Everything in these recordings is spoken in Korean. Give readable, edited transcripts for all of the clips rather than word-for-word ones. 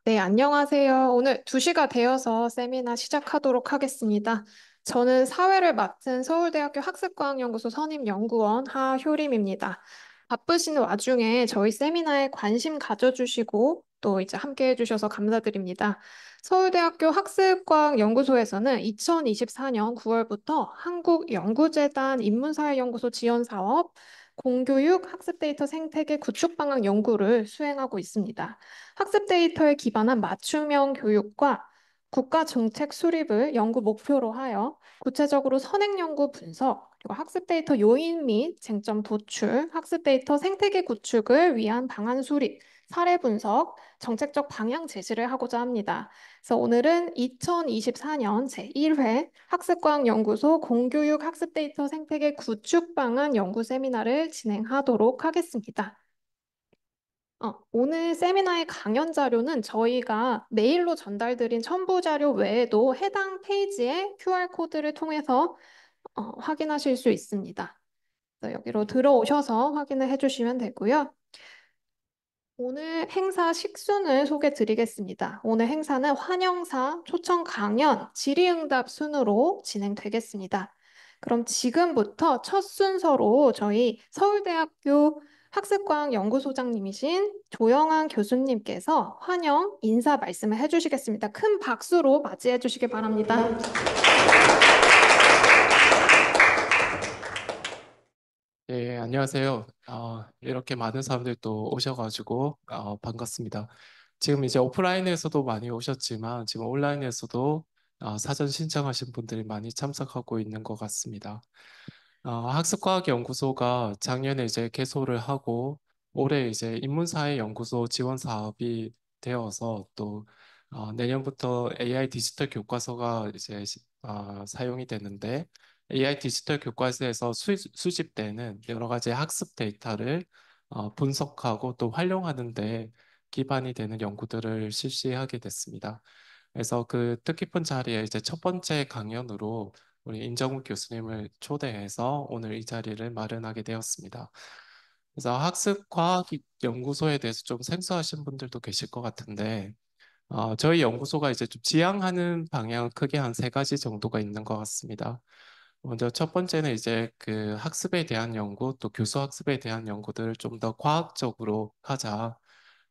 네, 안녕하세요. 오늘 2시가 되어서 세미나 시작하도록 하겠습니다. 저는 사회를 맡은 서울대학교 학습과학연구소 선임연구원 하효림입니다. 바쁘신 와중에 저희 세미나에 관심 가져주시고 또 이제 함께 해주셔서 감사드립니다. 서울대학교 학습과학연구소에서는 2024년 9월부터 한국연구재단 인문사회연구소 지원사업 공교육 학습 데이터 생태계 구축 방안 연구를 수행하고 있습니다. 학습 데이터에 기반한 맞춤형 교육과 국가 정책 수립을 연구 목표로 하여 구체적으로 선행 연구 분석, 그리고 학습 데이터 요인 및 쟁점 도출, 학습 데이터 생태계 구축을 위한 방안 수립, 사례 분석, 정책적 방향 제시를 하고자 합니다. 그래서 오늘은 2024년 제1회 학습과학연구소 공교육 학습 데이터 생태계 구축 방안 연구 세미나를 진행하도록 하겠습니다. 오늘 세미나의 강연 자료는 저희가 메일로 전달드린 첨부 자료 외에도 해당 페이지의 QR코드를 통해서 확인하실 수 있습니다. 그래서 여기로 들어오셔서 확인을 해주시면 되고요. 오늘 행사 식순을 소개 드리겠습니다. 오늘 행사는 환영사, 초청 강연, 질의응답 순으로 진행되겠습니다. 그럼 지금부터 첫 순서로 저희 서울대학교 학습과학연구소장님이신 조영환 교수님께서 환영 인사 말씀을 해주시겠습니다. 큰 박수로 맞이해 주시기 바랍니다. 예, 안녕하세요. 이렇게 많은 사람들이 또 오셔가지고 반갑습니다. 지금 이제 오프라인에서도 많이 오셨지만 지금 온라인에서도 사전 신청하신 분들이 많이 참석하고 있는 것 같습니다. 학습과학연구소가 작년에 이제 개소를 하고 올해 이제 인문사회연구소 지원 사업이 되어서 또 내년부터 AI 디지털 교과서가 이제 사용이 되는데 AI 디지털 교과서에서 수집되는 여러 가지 학습 데이터를 분석하고 또 활용하는 데 기반이 되는 연구들을 실시하게 됐습니다. 그래서 그 뜻깊은 자리에 이제 첫 번째 강연으로 우리 임정욱 교수님을 초대해서 오늘 이 자리를 마련하게 되었습니다. 그래서 학습과학연구소에 대해서 좀 생소하신 분들도 계실 것 같은데, 저희 연구소가 이제 좀 지향하는 방향은 크게 한 세 가지 정도가 있는 것 같습니다. 먼저 첫 번째는 이제 그 학습에 대한 연구, 또 교수 학습에 대한 연구들을 좀 더 과학적으로 하자.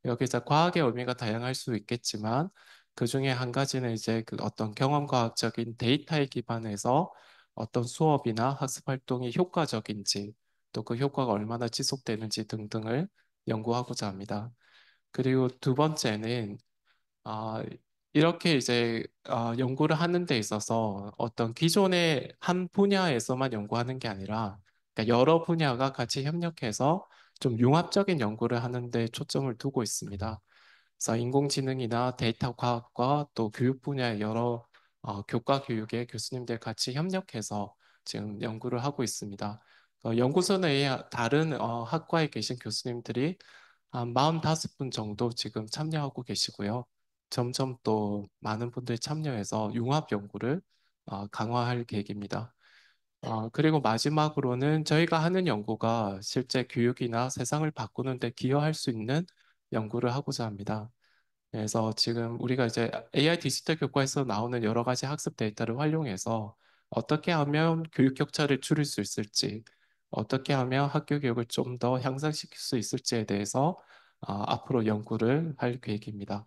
여기서 과학의 의미가 다양할 수 있겠지만 그 중에 한 가지는 이제 그 어떤 경험과학적인 데이터에 기반해서 어떤 수업이나 학습 활동이 효과적인지 또 그 효과가 얼마나 지속되는지 등등을 연구하고자 합니다. 그리고 두 번째는 아, 이렇게 이제 연구를 하는 데 있어서 어떤 기존의 한 분야에서만 연구하는 게 아니라 그러니까 여러 분야가 같이 협력해서 좀 융합적인 연구를 하는 데 초점을 두고 있습니다. 그래서 인공지능이나 데이터 과학과 또 교육 분야의 여러 교과 교육의 교수님들 같이 협력해서 지금 연구를 하고 있습니다. 연구소 내에 다른 학과에 계신 교수님들이 한 45분 정도 지금 참여하고 계시고요. 점점 또 많은 분들이 참여해서 융합 연구를 강화할 계획입니다. 그리고 마지막으로는 저희가 하는 연구가 실제 교육이나 세상을 바꾸는 데 기여할 수 있는 연구를 하고자 합니다. 그래서 지금 우리가 이제 AI 디지털 교과에서 나오는 여러 가지 학습 데이터를 활용해서 어떻게 하면 교육 격차를 줄일 수 있을지, 어떻게 하면 학교 교육을 좀 더 향상시킬 수 있을지에 대해서 앞으로 연구를 할 계획입니다.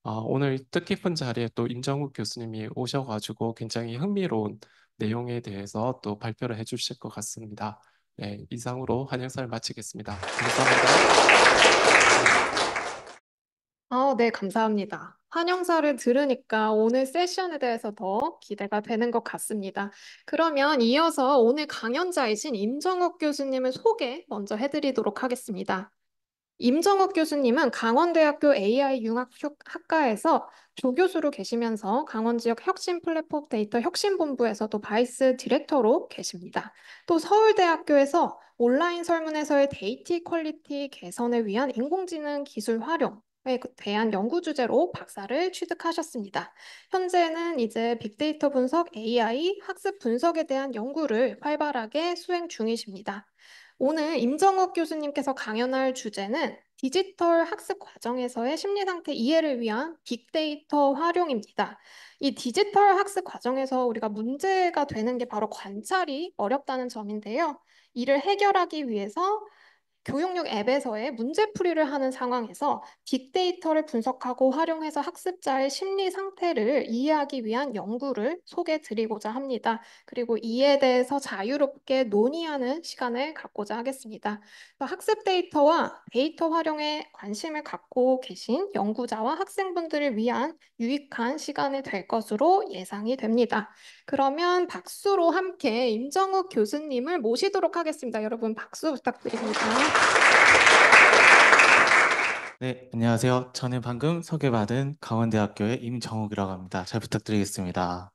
오늘 뜻깊은 자리에 또 임정욱 교수님이 오셔가지고 굉장히 흥미로운 내용에 대해서 또 발표를 해주실 것 같습니다. 네, 이상으로 한영사를 마치겠습니다. 감사합니다. 네, 감사합니다. 환영사를 들으니까 오늘 세션에 대해서 더 기대가 되는 것 같습니다. 그러면 이어서 오늘 강연자이신 임정욱 교수님을 소개 먼저 해드리도록 하겠습니다. 임정욱 교수님은 강원대학교 AI융합학과에서 조교수로 계시면서 강원 지역 혁신 플랫폼 데이터 혁신본부에서도 바이스 디렉터로 계십니다. 또 서울대학교에서 온라인 설문에서의 데이터 퀄리티 개선을 위한 인공지능 기술 활용에 대한 연구 주제로 박사를 취득하셨습니다. 현재는 이제 빅데이터 분석, AI, 학습 분석에 대한 연구를 활발하게 수행 중이십니다. 오늘 임정욱 교수님께서 강연할 주제는 디지털 학습 과정에서의 심리 상태 이해를 위한 빅데이터 활용입니다. 이 디지털 학습 과정에서 우리가 문제가 되는 게 바로 관찰이 어렵다는 점인데요. 이를 해결하기 위해서 교육용 앱에서의 문제풀이를 하는 상황에서 빅데이터를 분석하고 활용해서 학습자의 심리 상태를 이해하기 위한 연구를 소개해 드리고자 합니다. 그리고 이에 대해서 자유롭게 논의하는 시간을 갖고자 하겠습니다. 학습 데이터와 데이터 활용에 관심을 갖고 계신 연구자와 학생분들을 위한 유익한 시간이 될 것으로 예상이 됩니다. 그러면 박수로 함께 임정욱 교수님을 모시도록 하겠습니다. 여러분 박수 부탁드립니다. 네, 안녕하세요. 저는 방금 소개받은 강원대학교의 임정욱이라고 합니다. 잘 부탁드리겠습니다.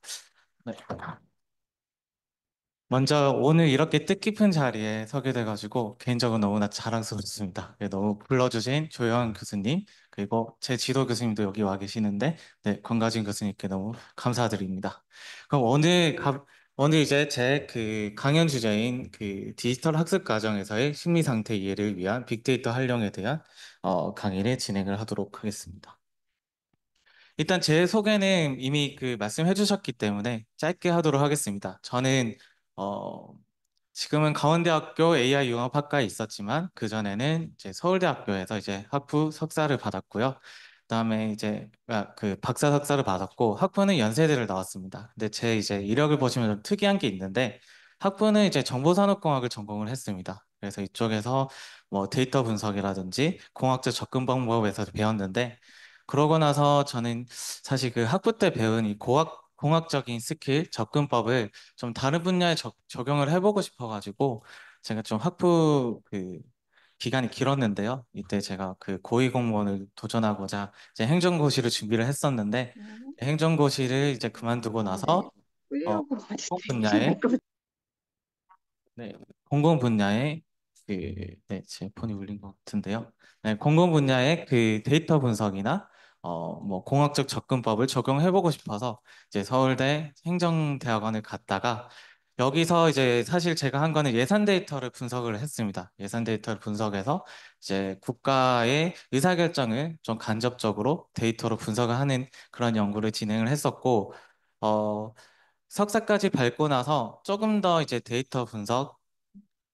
네. 먼저 오늘 이렇게 뜻깊은 자리에 서게 돼가지고 개인적으로 너무나 자랑스럽습니다. 네, 너무 불러주신 조영 교수님, 그리고 제 지도 교수님도 여기 와 계시는데, 네, 권가진 교수님께 너무 감사드립니다. 그럼 오늘 이제 제 그 강연 주제인 그 디지털 학습 과정에서의 심리 상태 이해를 위한 빅데이터 활용에 대한 강의를 진행을 하도록 하겠습니다. 일단 제 소개는 이미 그 말씀해 주셨기 때문에 짧게 하도록 하겠습니다. 저는 어, 지금은 강원대학교 AI 융합학과에 있었지만 그전에는 이제 서울대학교에서 이제 학부 석사를 받았고요. 그다음에 이제 그 박사 석사를 받았고 학부는 연세대를 나왔습니다. 근데 제 이제 이력을 보시면 좀 특이한 게 있는데 학부는 이제 정보산업공학을 전공을 했습니다. 그래서 이쪽에서 뭐 데이터 분석이라든지 공학적 접근 방법에서 배웠는데 그러고 나서 저는 사실 그 학부 때 배운 이 공학적인 스킬, 접근법을 좀 다른 분야에 적용을 해보고 싶어가지고 제가 좀 학부 그 기간이 길었는데요. 이때 제가 그 고위공무원을 도전하고자 이제 행정고시를 준비를 했었는데 행정고시를 이제 그만두고 나서 어, 분야에 네, 공공 분야의 네, 제 폰이 울린 것 같은데요. 네, 공공 분야의 그 데이터 분석이나 뭐 공학적 접근법을 적용해보고 싶어서 이제 서울대 행정대학원을 갔다가 여기서 이제 사실 제가 한 거는 예산 데이터를 분석을 했습니다. 예산 데이터를 분석해서 이제 국가의 의사결정을 좀 간접적으로 데이터로 분석을 하는 그런 연구를 진행을 했었고, 어, 석사까지 밟고 나서 조금 더 이제 데이터 분석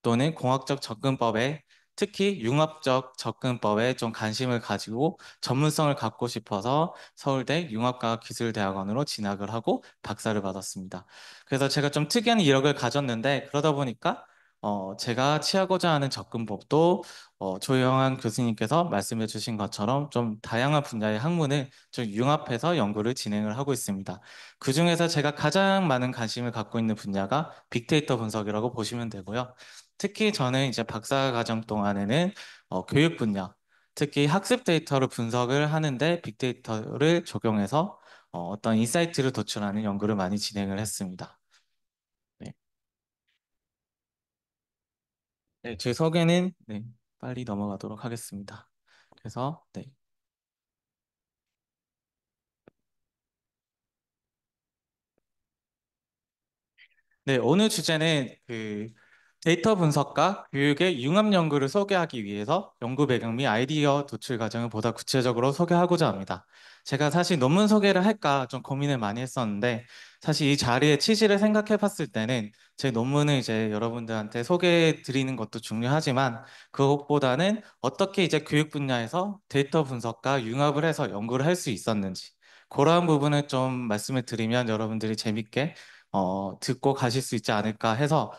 또는 공학적 접근법에 특히 융합적 접근법에 좀 관심을 가지고 전문성을 갖고 싶어서 서울대 융합과학기술대학원으로 진학을 하고 박사를 받았습니다. 그래서 제가 좀 특이한 이력을 가졌는데 그러다 보니까 제가 취하고자 하는 접근법도 조영환 교수님께서 말씀해 주신 것처럼 좀 다양한 분야의 학문을 좀 융합해서 연구를 진행을 하고 있습니다. 그중에서 제가 가장 많은 관심을 갖고 있는 분야가 빅데이터 분석이라고 보시면 되고요. 특히 저는 이제 박사 과정 동안에는 교육 분야, 특히 학습 데이터를 분석을 하는데 빅데이터를 적용해서 어떤 인사이트를 도출하는 연구를 많이 진행을 했습니다. 네, 네, 제 소개는 네, 빨리 넘어가도록 하겠습니다. 그래서 네. 네, 오늘 주제는 그 데이터 분석과 교육의 융합 연구를 소개하기 위해서 연구 배경 및 아이디어 도출 과정을 보다 구체적으로 소개하고자 합니다. 제가 사실 논문 소개를 할까 좀 고민을 많이 했었는데 사실 이 자리의 취지를 생각해 봤을 때는 제 논문을 이제 여러분들한테 소개해 드리는 것도 중요하지만 그것보다는 어떻게 이제 교육 분야에서 데이터 분석과 융합을 해서 연구를 할 수 있었는지 그러한 부분을 좀 말씀을 드리면 여러분들이 재밌게 듣고 가실 수 있지 않을까 해서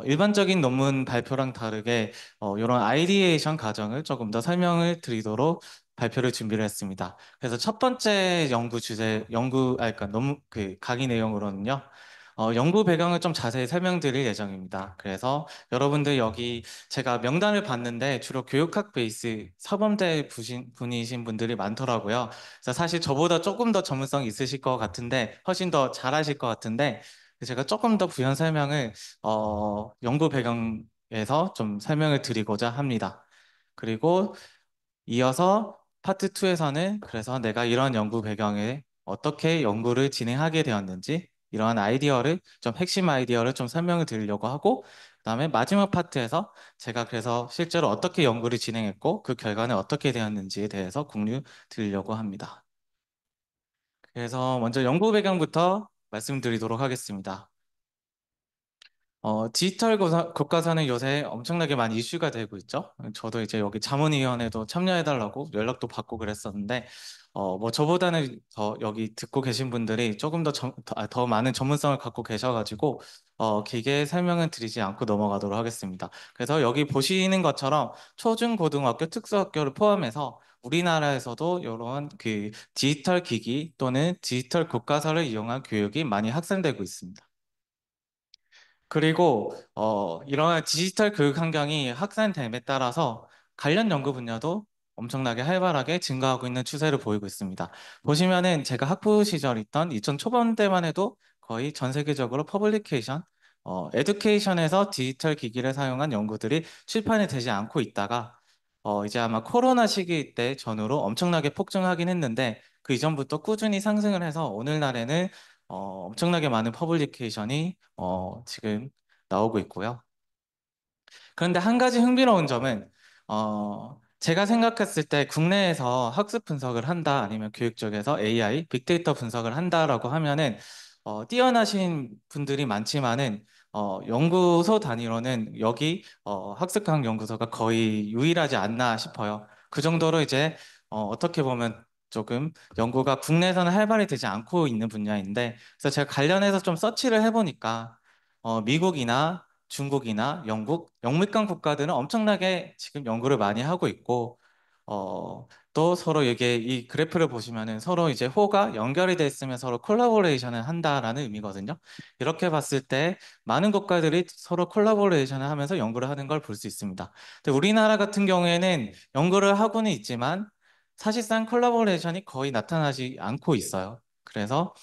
일반적인 논문 발표랑 다르게 이런 아이디에이션 과정을 조금 더 설명을 드리도록 발표를 준비를 했습니다. 그래서 첫 번째 그러니까 논문 그 강의 내용으로는요. 연구 배경을 좀 자세히 설명드릴 예정입니다. 그래서 여러분들 여기 제가 명단을 봤는데 주로 교육학 베이스 사범대 분이신 분들이 많더라고요. 그래서 사실 저보다 조금 더 전문성 있으실 것 같은데 훨씬 더 잘하실 것 같은데 제가 조금 더 부연 설명을 연구 배경에서 좀 설명을 드리고자 합니다. 그리고 이어서 파트 2에서는 그래서 내가 이런 연구 배경에 어떻게 연구를 진행하게 되었는지 이러한 아이디어를 좀 핵심 아이디어를 좀 설명을 드리려고 하고 그다음에 마지막 파트에서 제가 그래서 실제로 어떻게 연구를 진행했고 그 결과는 어떻게 되었는지에 대해서 공유 드리려고 합니다. 그래서 먼저 연구 배경부터 말씀드리도록 하겠습니다. 디지털 국가사는 요새 엄청나게 많이 이슈가 되고 있죠. 저도 이제 여기 자문위원회도 참여해달라고 연락도 받고 그랬었는데, 뭐 저보다는 더 여기 듣고 계신 분들이 조금 더 많은 전문성을 갖고 계셔가지고, 길게 설명은 드리지 않고 넘어가도록 하겠습니다. 그래서 여기 보시는 것처럼 초중고등학교 특수학교를 포함해서 우리나라에서도 이런 그 디지털 기기 또는 디지털 국가사를 이용한 교육이 많이 확산되고 있습니다. 그리고 이러한 디지털 교육 환경이 확산됨에 따라서 관련 연구 분야도 엄청나게 활발하게 증가하고 있는 추세를 보이고 있습니다. 보시면은 제가 학부 시절 있던 2000 초반대만 해도 거의 전 세계적으로 퍼블리케이션, 에듀케이션에서 디지털 기기를 사용한 연구들이 출판이 되지 않고 있다가 이제 아마 코로나 시기 때 전후로 엄청나게 폭증하긴 했는데 그 이전부터 꾸준히 상승을 해서 오늘날에는 엄청나게 많은 퍼블리케이션이 지금 나오고 있고요. 그런데 한 가지 흥미로운 점은 제가 생각했을 때 국내에서 학습 분석을 한다 아니면 교육 쪽에서 AI, 빅데이터 분석을 한다라고 하면은 뛰어나신 분들이 많지만은 연구소 단위로는 여기 학습과학 연구소가 거의 유일하지 않나 싶어요. 그 정도로 이제 어떻게 보면 조금 연구가 국내에서는 활발히 되지 않고 있는 분야인데 그래서 제가 관련해서 좀 서치를 해보니까 미국이나 중국이나 영국, 영미권 국가들은 엄청나게 지금 연구를 많이 하고 있고, 또 서로 이게 이 그래프를 보시면은 서로 이제 호가 연결이 돼 있으면 서로 콜라보레이션을 한다라는 의미거든요. 이렇게 봤을 때 많은 국가들이 서로 콜라보레이션을 하면서 연구를 하는 걸 볼 수 있습니다. 근데 우리나라 같은 경우에는 연구를 하고는 있지만 사실상 콜라보레이션이 거의 나타나지 않고 있어요. 그래서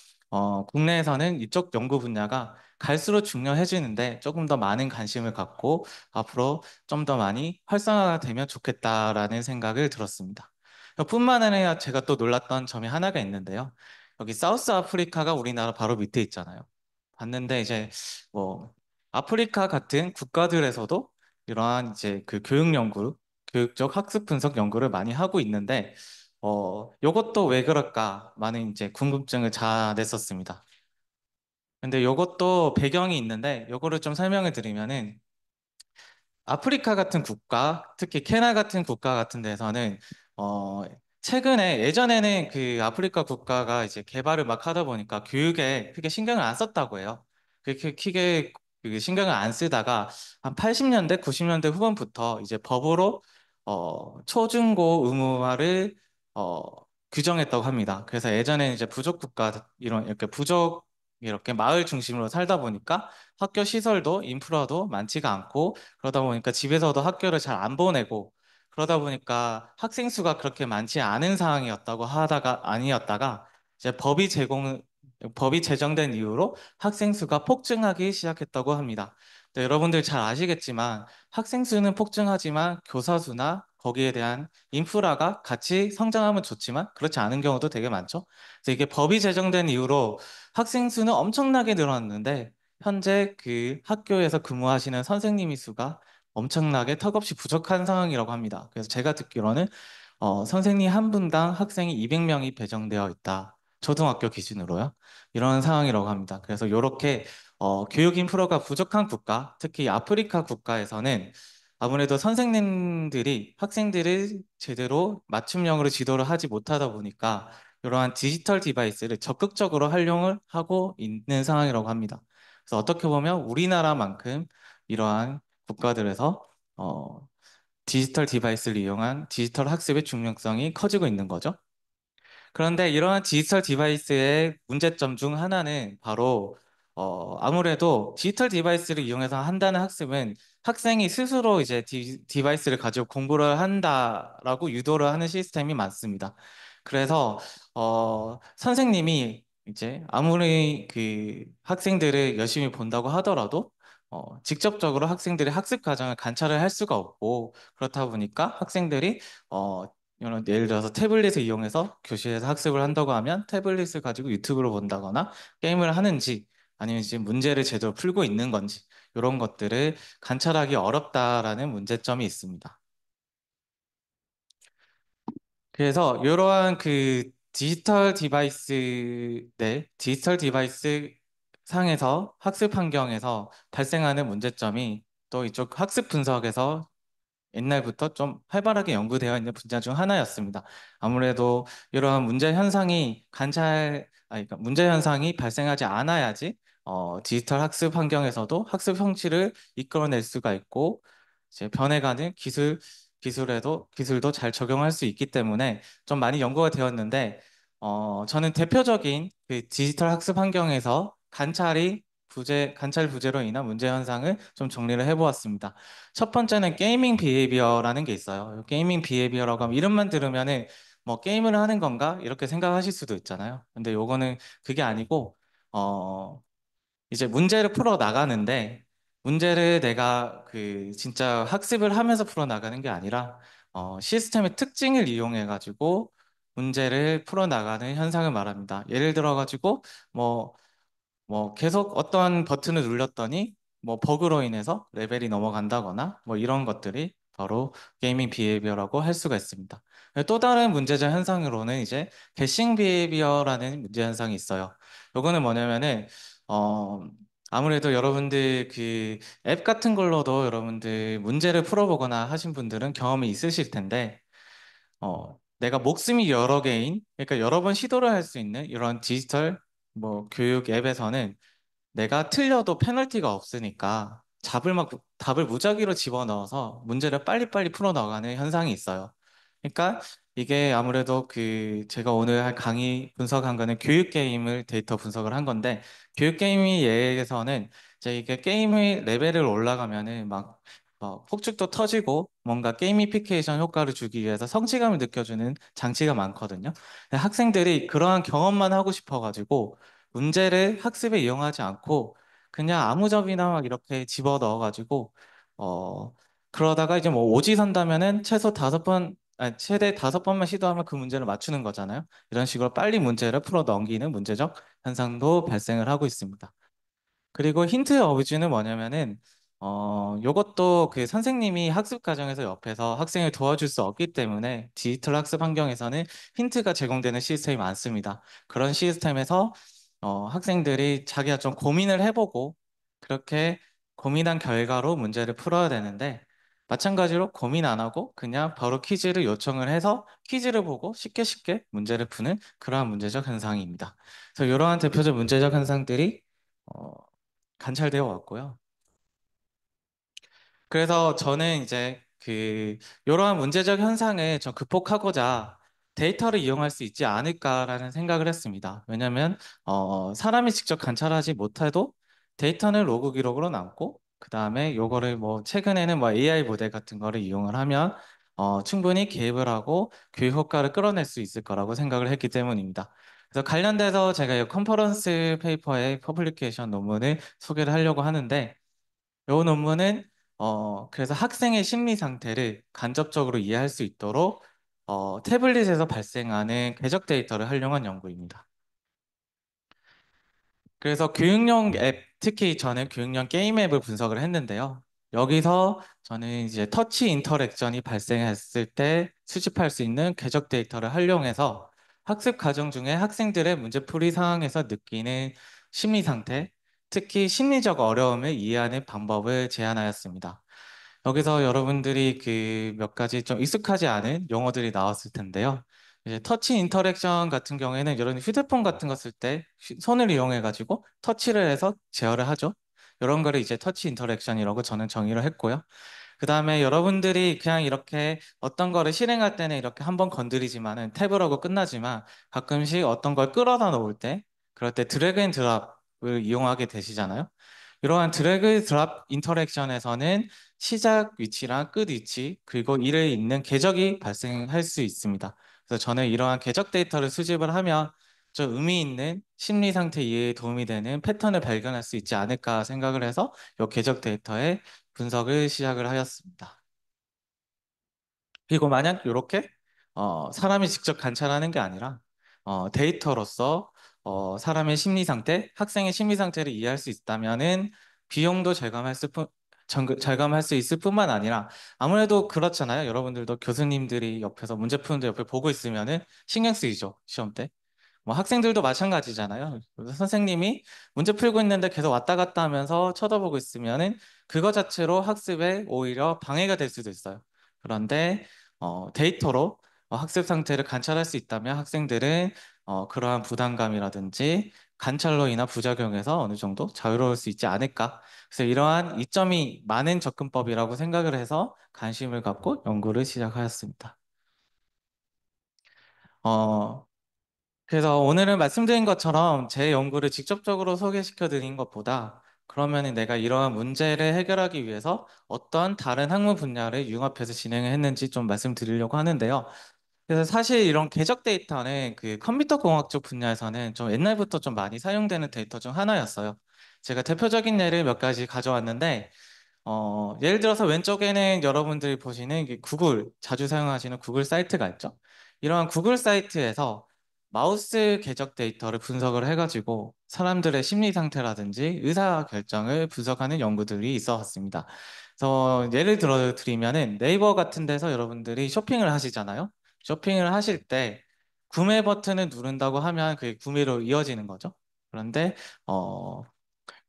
국내에서는 이쪽 연구 분야가 갈수록 중요해지는데 조금 더 많은 관심을 갖고 앞으로 좀 더 많이 활성화가 되면 좋겠다라는 생각을 들었습니다. 뿐만 아니라 제가 또 놀랐던 점이 하나가 있는데요. 여기 사우스 아프리카가 우리나라 바로 밑에 있잖아요. 봤는데 이제 뭐 아프리카 같은 국가들에서도 이러한 이제 그 교육 연구, 교육적 학습 분석 연구를 많이 하고 있는데 요것도 왜 그럴까 많은 이제 궁금증을 자아냈었습니다. 근데 요것도 배경이 있는데 요거를 좀 설명을 드리면은 아프리카 같은 국가, 특히 케냐 같은 국가 같은 데서는 어 최근에 예전에는 그 아프리카 국가가 이제 개발을 막 하다 보니까 교육에 크게 신경을 안 썼다고 해요. 그렇게 크게 그 신경을 안 쓰다가 한 80년대, 90년대 후반부터 이제 법으로 초중고 의무화를 어 규정했다고 합니다. 그래서 예전에는 이제 부족 국가 이런 이렇게 부족 이렇게 마을 중심으로 살다 보니까 학교 시설도 인프라도 많지가 않고 그러다 보니까 집에서도 학교를 잘 안 보내고 그러다 보니까 학생 수가 그렇게 많지 않은 상황이었다고 하다가 아니었다가 이제 법이 제정된 이후로 학생 수가 폭증하기 시작했다고 합니다. 네, 여러분들 잘 아시겠지만 학생 수는 폭증하지만 교사 수나 거기에 대한 인프라가 같이 성장하면 좋지만 그렇지 않은 경우도 되게 많죠. 그래서 이게 법이 제정된 이후로 학생 수는 엄청나게 늘어났는데 현재 그 학교에서 근무하시는 선생님의 수가 엄청나게 턱없이 부족한 상황이라고 합니다. 그래서 제가 듣기로는 선생님 한 분당 학생이 200명이 배정되어 있다. 초등학교 기준으로요. 이런 상황이라고 합니다. 그래서 이렇게 교육 인프라가 부족한 국가, 특히 아프리카 국가에서는 아무래도 선생님들이 학생들을 제대로 맞춤형으로 지도를 하지 못하다 보니까 이러한 디지털 디바이스를 적극적으로 활용을 하고 있는 상황이라고 합니다. 그래서 어떻게 보면 우리나라만큼 이러한 국가들에서 디지털 디바이스를 이용한 디지털 학습의 중요성이 커지고 있는 거죠. 그런데 이러한 디지털 디바이스의 문제점 중 하나는 바로 아무래도 디지털 디바이스를 이용해서 한다는 학습은 학생이 스스로 이제 디바이스를 가지고 공부를 한다라고 유도를 하는 시스템이 많습니다. 그래서 선생님이 이제 아무리 그 학생들을 열심히 본다고 하더라도 직접적으로 학생들의 학습 과정을 관찰을 할 수가 없고 그렇다 보니까 학생들이 이런 예를 들어서 태블릿을 이용해서 교실에서 학습을 한다고 하면 태블릿을 가지고 유튜브를 본다거나 게임을 하는지 아니면 지금 문제를 제대로 풀고 있는 건지 이런 것들을 관찰하기 어렵다라는 문제점이 있습니다. 그래서 이러한 그 디지털 디바이스 상에서 학습 환경에서 발생하는 문제점이 또 이쪽 학습 분석에서 옛날부터 좀 활발하게 연구되어 있는 분야 중 하나였습니다. 아무래도 이러한 그러니까 문제 현상이 발생하지 않아야지 디지털 학습 환경에서도 학습 성취를 이끌어낼 수가 있고 이제 변해가는 기술도 잘 적용할 수 있기 때문에 좀 많이 연구가 되었는데 저는 대표적인 그 디지털 학습 환경에서 관찰 부재로 인한 문제 현상을 좀 정리를 해보았습니다. 첫 번째는 게이밍 비헤이비어라는 게 있어요. 게이밍 비헤이비어라고 하면 이름만 들으면은 뭐 게임을 하는 건가? 이렇게 생각하실 수도 있잖아요. 근데 요거는 그게 아니고 어 이제 문제를 풀어 나가는데 문제를 내가 그 진짜 학습을 하면서 풀어 나가는 게 아니라 시스템의 특징을 이용해 가지고 문제를 풀어 나가는 현상을 말합니다. 예를 들어 가지고 뭐 계속 어떠한 버튼을 눌렀더니 뭐 버그로 인해서 레벨이 넘어간다거나 뭐 이런 것들이 바로 게이밍 비헤이비어라고 할 수가 있습니다. 또 다른 문제적 현상으로는 이제 개싱 비헤이비어라는 문제 현상이 있어요. 요거는 뭐냐면은 어 아무래도 여러분들 그 앱 같은 걸로도 여러분들 문제를 풀어보거나 하신 분들은 경험이 있으실 텐데 내가 목숨이 여러 개인 그러니까 여러 번 시도를 할 수 있는 이런 디지털 뭐 교육 앱에서는 내가 틀려도 페널티가 없으니까 답을 무작위로 집어넣어서 문제를 빨리빨리 풀어나가는 현상이 있어요. 그러니까 이게 아무래도 그 제가 오늘 할 강의 분석한 거는 교육 게임을 데이터 분석을 한 건데 교육 게임의 예에서는 이제 이게 게임의 레벨을 올라가면은 막 폭죽도 터지고 뭔가 게이미피케이션 효과를 주기 위해서 성취감을 느껴주는 장치가 많거든요. 근데 학생들이 그러한 경험만 하고 싶어가지고 문제를 학습에 이용하지 않고 그냥 아무접이나 막 이렇게 집어 넣어가지고 어 그러다가 이제 뭐 오지선다면은 최대 5번만 시도하면 그 문제를 맞추는 거잖아요. 이런 식으로 빨리 문제를 풀어 넘기는 문제적 현상도 발생을 하고 있습니다. 그리고 힌트 어뷰즈는 뭐냐면은 요것도 그 선생님이 학습 과정에서 옆에서 학생을 도와줄 수 없기 때문에 디지털 학습 환경에서는 힌트가 제공되는 시스템이 많습니다. 그런 시스템에서 학생들이 자기가 좀 고민을 해보고 그렇게 고민한 결과로 문제를 풀어야 되는데 마찬가지로 고민 안 하고 그냥 바로 퀴즈를 요청을 해서 퀴즈를 보고 쉽게 쉽게 문제를 푸는 그러한 문제적 현상입니다. 그래서 이러한 대표적 문제적 현상들이 어, 관찰되어 왔고요. 그래서 저는 이제 그 이러한 문제적 현상을 좀 극복하고자 데이터를 이용할 수 있지 않을까라는 생각을 했습니다. 왜냐하면 사람이 직접 관찰하지 못해도 데이터는 로그 기록으로 남고 그 다음에 요거를 뭐 최근에는 뭐 AI 모델 같은 거를 이용을 하면 충분히 개입을 하고 교육 효과를 끌어낼 수 있을 거라고 생각을 했기 때문입니다. 그래서 관련돼서 제가 이 컨퍼런스 페이퍼의 퍼블리케이션 논문을 소개를 하려고 하는데 이 논문은 그래서 학생의 심리 상태를 간접적으로 이해할 수 있도록 태블릿에서 발생하는 궤적 데이터를 활용한 연구입니다. 그래서 교육용 앱, 특히 저는 교육용 게임 앱을 분석을 했는데요. 여기서 저는 이제 터치 인터랙션이 발생했을 때 수집할 수 있는 궤적 데이터를 활용해서 학습 과정 중에 학생들의 문제풀이 상황에서 느끼는 심리 상태, 특히 심리적 어려움을 이해하는 방법을 제안하였습니다. 여기서 여러분들이 그 몇 가지 좀 익숙하지 않은 용어들이 나왔을 텐데요. 이제 터치 인터랙션 같은 경우에는 이런 휴대폰 같은 거 쓸 때 손을 이용해 가지고 터치를 해서 제어를 하죠. 이런 거를 이제 터치 인터랙션이라고 저는 정의를 했고요. 그 다음에 여러분들이 그냥 이렇게 어떤 거를 실행할 때는 이렇게 한번 건드리지만은 탭을 하고 끝나지만 가끔씩 어떤 걸 끌어다 놓을 때 그럴 때 드래그 앤 드랍을 이용하게 되시잖아요. 이러한 드래그 드랍 인터랙션에서는 시작 위치랑 끝 위치 그리고 이를 잇는 궤적이 발생할 수 있습니다. 그래서 저는 이러한 궤적 데이터를 수집을 하면 좀 의미 있는 심리 상태 이해에 도움이 되는 패턴을 발견할 수 있지 않을까 생각을 해서 이 궤적 데이터의 분석을 시작을 하였습니다. 그리고 만약 이렇게 사람이 직접 관찰하는 게 아니라 데이터로서 사람의 심리 상태, 학생의 심리 상태를 이해할 수 있다면은 비용도 절감할 수 있을 뿐만 아니라 아무래도 그렇잖아요. 여러분들도 교수님들이 옆에서 문제 푸는데 옆에 보고 있으면은 신경 쓰이죠. 시험 때. 뭐 학생들도 마찬가지잖아요. 그래서 선생님이 문제 풀고 있는데 계속 왔다 갔다 하면서 쳐다보고 있으면은 그거 자체로 학습에 오히려 방해가 될 수도 있어요. 그런데 데이터로 학습 상태를 관찰할 수 있다면 학생들은 그러한 부담감이라든지 관찰로 인한 부작용에서 어느 정도 자유로울 수 있지 않을까. 그래서 이러한 이점이 많은 접근법이라고 생각을 해서 관심을 갖고 연구를 시작하였습니다. 어, 그래서 오늘은 말씀드린 것처럼 제 연구를 직접적으로 소개시켜 드린 것보다 그러면 내가 이러한 문제를 해결하기 위해서 어떤 다른 학문 분야를 융합해서 진행을 했는지 좀 말씀드리려고 하는데요. 그래서 사실 이런 궤적 데이터는 그 컴퓨터 공학 쪽 분야에서는 좀 옛날부터 좀 많이 사용되는 데이터 중 하나였어요. 제가 대표적인 예를 몇 가지 가져왔는데 예를 들어서 왼쪽에는 여러분들이 보시는 구글, 자주 사용하시는 구글 사이트가 있죠. 이러한 구글 사이트에서 마우스 궤적 데이터를 분석을 해가지고 사람들의 심리 상태라든지 의사 결정을 분석하는 연구들이 있어 왔습니다. 그래서 예를 들어 드리면은 네이버 같은 데서 여러분들이 쇼핑을 하시잖아요. 쇼핑을 하실 때 구매 버튼을 누른다고 하면 그게 구매로 이어지는 거죠. 그런데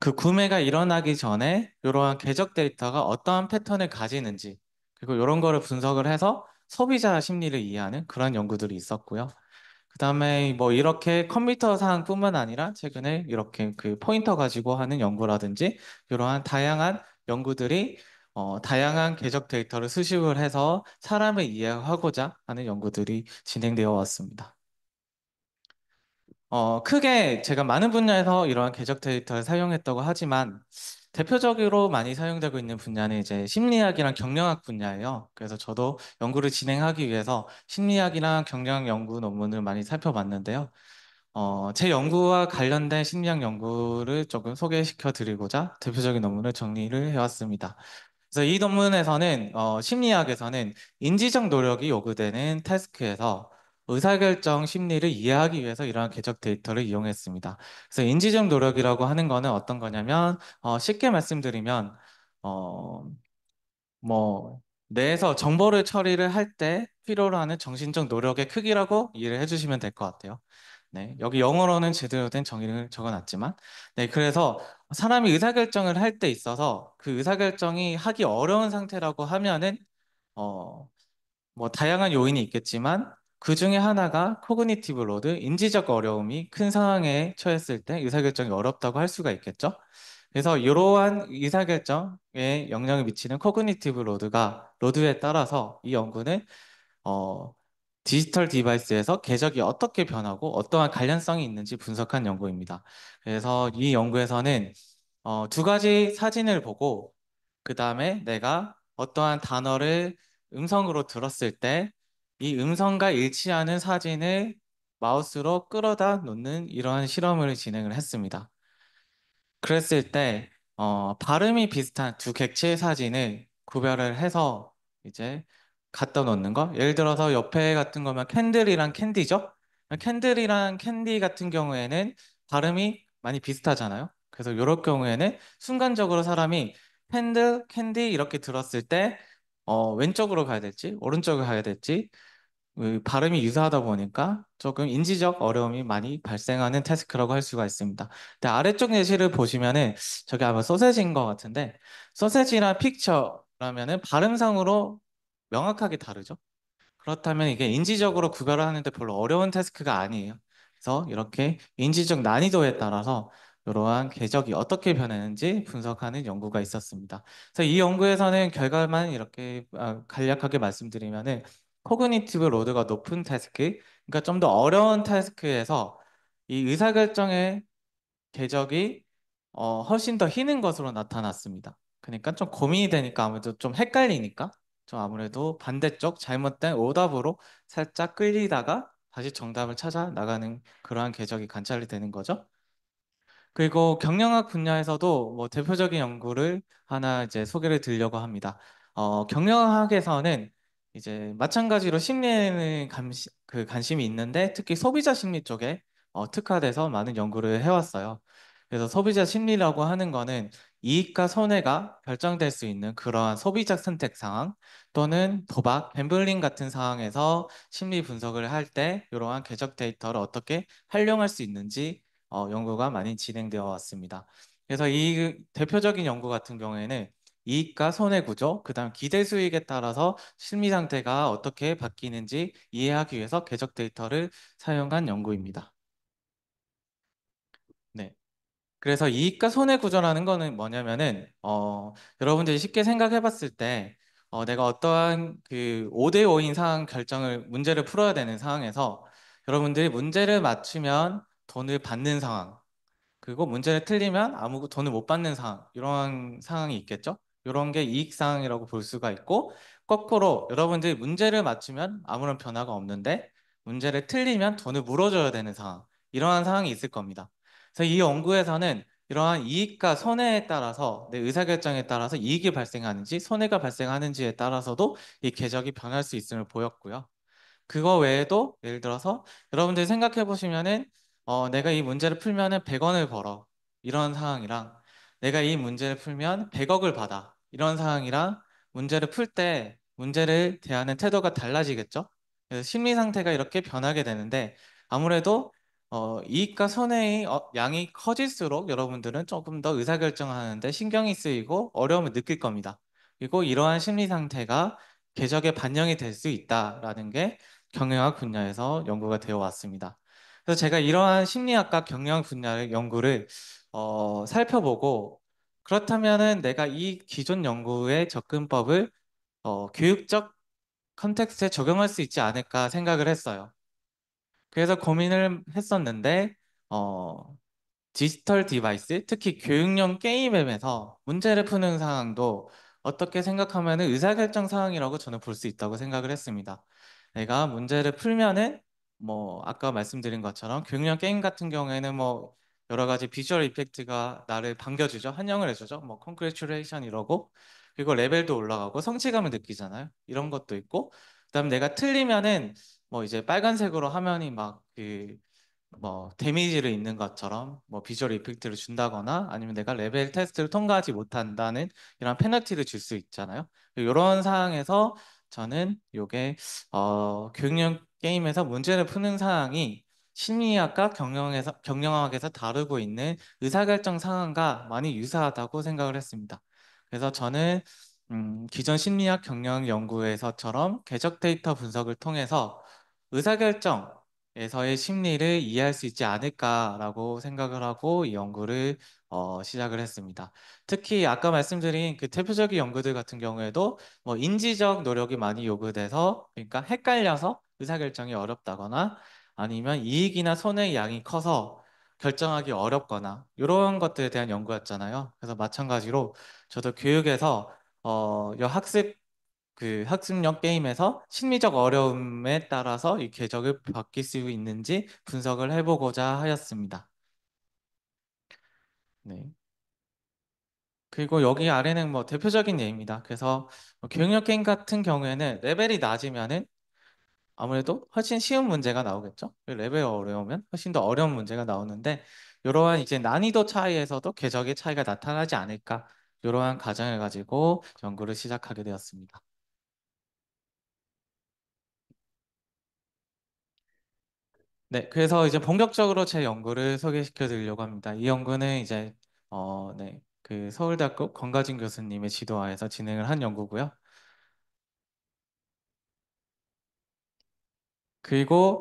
그 구매가 일어나기 전에 이러한 궤적 데이터가 어떠한 패턴을 가지는지 그리고 이런 거를 분석을 해서 소비자 심리를 이해하는 그런 연구들이 있었고요. 그다음에 뭐 이렇게 컴퓨터 사항뿐만 아니라 최근에 이렇게 그 포인터 가지고 하는 연구라든지 이러한 다양한 연구들이 다양한 궤적 데이터를 수집을 해서 사람을 이해하고자 하는 연구들이 진행되어 왔습니다. 크게 제가 많은 분야에서 이러한 궤적 데이터를 사용했다고 하지만 대표적으로 많이 사용되고 있는 분야는 이제 심리학이랑 경영학 분야예요. 그래서 저도 연구를 진행하기 위해서 심리학이랑 경영학 연구 논문을 많이 살펴봤는데요. 제 연구와 관련된 심리학 연구를 조금 소개시켜 드리고자 대표적인 논문을 정리를 해왔습니다. 그래서 이 논문에서는 심리학에서는 인지적 노력이 요구되는 태스크에서 의사결정 심리를 이해하기 위해서 이러한 궤적 데이터를 이용했습니다. 그래서 인지적 노력이라고 하는 거는 어떤 거냐면 쉽게 말씀드리면 어, 뭐 뇌에서 정보를 처리를 할 때 필요로 하는 정신적 노력의 크기라고 이해를 해주시면 될 것 같아요. 네, 여기 영어로는 제대로 된 정의를 적어놨지만, 네, 그래서 사람이 의사결정을 할 때 있어서 그 의사결정이 하기 어려운 상태라고 하면은, 어, 뭐 다양한 요인이 있겠지만, 그 중에 하나가 코그니티브 로드, 인지적 어려움이 큰 상황에 처했을 때 의사결정이 어렵다고 할 수가 있겠죠. 그래서 이러한 의사결정에 영향을 미치는 코그니티브 로드에 따라서 이 연구는 어, 디지털 디바이스에서 궤적이 어떻게 변하고 어떠한 관련성이 있는지 분석한 연구입니다. 그래서 이 연구에서는 두 가지 사진을 보고 그 다음에 내가 어떠한 단어를 음성으로 들었을 때 이 음성과 일치하는 사진을 마우스로 끌어다 놓는 이러한 실험을 진행을 했습니다. 그랬을 때 발음이 비슷한 두 객체의 사진을 구별을 해서 이제 갖다 놓는 거. 예를 들어서 옆에 같은 거면 캔들이랑 캔디죠? 캔들이랑 캔디 같은 경우에는 발음이 많이 비슷하잖아요. 그래서 이럴 경우에는 순간적으로 사람이 캔들, 캔디 이렇게 들었을 때 왼쪽으로 가야 될지 오른쪽으로 가야 될지 그 발음이 유사하다 보니까 조금 인지적 어려움이 많이 발생하는 태스크라고 할 수가 있습니다. 근데 아래쪽 예시를 보시면은 저게 아마 소세지인 것 같은데 소세지랑 픽처라면은 발음상으로 명확하게 다르죠. 그렇다면 이게 인지적으로 구별을 하는데 별로 어려운 태스크가 아니에요. 그래서 이렇게 인지적 난이도에 따라서 이러한 궤적이 어떻게 변하는지 분석하는 연구가 있었습니다. 그래서 이 연구에서는 결과만 이렇게 간략하게 말씀드리면은 코그니티브 로드가 높은 태스크, 그러니까 좀 더 어려운 태스크에서 이 의사결정의 궤적이 훨씬 더 희는 것으로 나타났습니다. 그러니까 좀 고민이 되니까 아무래도 좀 헷갈리니까 좀 아무래도 반대쪽 잘못된 오답으로 살짝 끌리다가 다시 정답을 찾아 나가는 그러한 궤적이 관찰이 되는 거죠. 그리고 경영학 분야에서도 뭐 대표적인 연구를 하나 이제 소개를 드리려고 합니다. 경영학에서는 이제 마찬가지로 심리에는 관심이 있는데 특히 소비자 심리 쪽에 특화돼서 많은 연구를 해왔어요. 그래서 소비자 심리라고 하는 거는 이익과 손해가 결정될 수 있는 그러한 소비적 선택 상황 또는 도박, 갬블링 같은 상황에서 심리 분석을 할 때 이러한 궤적 데이터를 어떻게 활용할 수 있는지 연구가 많이 진행되어 왔습니다. 그래서 이 대표적인 연구 같은 경우에는 이익과 손해 구조, 그다음 기대 수익에 따라서 심리 상태가 어떻게 바뀌는지 이해하기 위해서 궤적 데이터를 사용한 연구입니다. 네. 그래서 이익과 손해 구조라는 거는 뭐냐면은 여러분들이 쉽게 생각해 봤을 때 내가 어떠한 그 5대 5인 상황 결정을 문제를 풀어야 되는 상황에서 여러분들이 문제를 맞추면 돈을 받는 상황 그리고 문제를 틀리면 아무 돈을 못 받는 상황, 이런 상황이 있겠죠? 이런 게 이익 상황이라고 볼 수가 있고, 거꾸로 여러분들이 문제를 맞추면 아무런 변화가 없는데, 문제를 틀리면 돈을 물어줘야 되는 상황, 이러한 상황이 있을 겁니다. 그래서 이 연구에서는 이러한 이익과 손해에 따라서 내 의사결정에 따라서 이익이 발생하는지 손해가 발생하는지에 따라서도 이 궤적이 변할 수 있음을 보였고요. 그거 외에도 예를 들어서 여러분들이 생각해 보시면은 내가 이 문제를 풀면은 100원을 벌어 이런 상황이랑 내가 이 문제를 풀면 100억을 받아 이런 상황이랑 문제를 풀 때 문제를 대하는 태도가 달라지겠죠? 그래서 심리 상태가 이렇게 변하게 되는데 아무래도 이익과 손해의 양이 커질수록 여러분들은 조금 더 의사결정하는데 신경이 쓰이고 어려움을 느낄 겁니다. 그리고 이러한 심리 상태가 궤적에 반영이 될 수 있다라는 게 경영학 분야에서 연구가 되어 왔습니다. 그래서 제가 이러한 심리학과 경영학 분야의 연구를 살펴보고 그렇다면은 내가 이 기존 연구의 접근법을 교육적 컨텍스트에 적용할 수 있지 않을까 생각을 했어요. 그래서 고민을 했었는데 어, 디지털 디바이스, 특히 교육용 게임 앱에서 문제를 푸는 상황도 어떻게 생각하면 의사결정 상황이라고 저는 볼 수 있다고 생각을 했습니다. 내가 문제를 풀면은 뭐 아까 말씀드린 것처럼 교육용 게임 같은 경우에는 뭐 여러 가지 비주얼 이펙트가 나를 반겨주죠. 환영을 해주죠. 뭐 컨그레츄레이션 이러고 그리고 레벨도 올라가고 성취감을 느끼잖아요. 이런 것도 있고 그다음 내가 틀리면은 뭐 이제 빨간색으로 화면이 막그 뭐 데미지를 입는 것처럼 뭐 비주얼 이펙트를 준다거나 아니면 내가 레벨 테스트를 통과하지 못한다는 이런 페널티를 줄 수 있잖아요. 이런 상황에서 저는 요게 교육용 게임에서 문제를 푸는 상황이 심리학과 경영학에서 다루고 있는 의사결정 상황과 많이 유사하다고 생각을 했습니다. 그래서 저는 기존 심리학 경영 연구에서처럼 궤적 데이터 분석을 통해서 의사결정에서의 심리를 이해할 수 있지 않을까라고 생각을 하고 이 연구를 시작을 했습니다. 특히 아까 말씀드린 그 대표적인 연구들 같은 경우에도 뭐 인지적 노력이 많이 요구돼서 그러니까 헷갈려서 의사결정이 어렵다거나 아니면 이익이나 손해의 양이 커서 결정하기 어렵거나 이런 것들에 대한 연구였잖아요. 그래서 마찬가지로 저도 교육에서 이 학습 그 학습력 게임에서 심리적 어려움에 따라서 이 궤적을 바뀔 수 있는지 분석을 해보고자 하였습니다. 네. 그리고 여기 아래는 뭐 대표적인 예입니다. 그래서 교육력 게임 같은 경우에는 레벨이 낮으면은 아무래도 훨씬 쉬운 문제가 나오겠죠. 레벨이 어려우면 훨씬 더 어려운 문제가 나오는데 이러한 이제 난이도 차이에서도 궤적의 차이가 나타나지 않을까 이러한 가정을 가지고 연구를 시작하게 되었습니다. 네, 그래서 이제 본격적으로 제 연구를 소개시켜 드리려고 합니다. 이 연구는 이제 네, 그 서울대학교 권가진 교수님의 지도하에서 진행을 한 연구고요. 그리고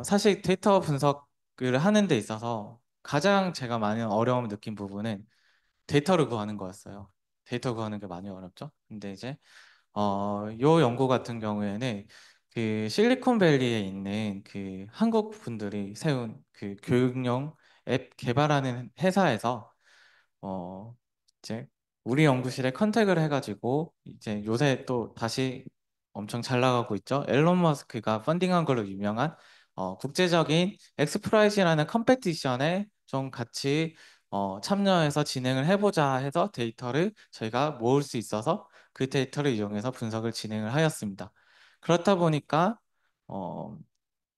사실 데이터 분석을 하는 데 있어서 가장 제가 많이 어려움을 느낀 부분은 데이터를 구하는 거였어요. 데이터 구하는 게 많이 어렵죠. 근데 이제 요 연구 같은 경우에는 그 실리콘밸리에 있는 그 한국 분들이 세운 그 교육용 앱 개발하는 회사에서 어 이제 우리 연구실에 컨택을 해가지고 이제 요새 또 다시 엄청 잘 나가고 있죠. 앨런 머스크가 펀딩한 걸로 유명한 국제적인 엑스프라이즈라는 컴페티션에 좀 같이 참여해서 진행을 해보자 해서 데이터를 저희가 모을 수 있어서 그 데이터를 이용해서 분석을 진행을 하였습니다. 그렇다 보니까 어,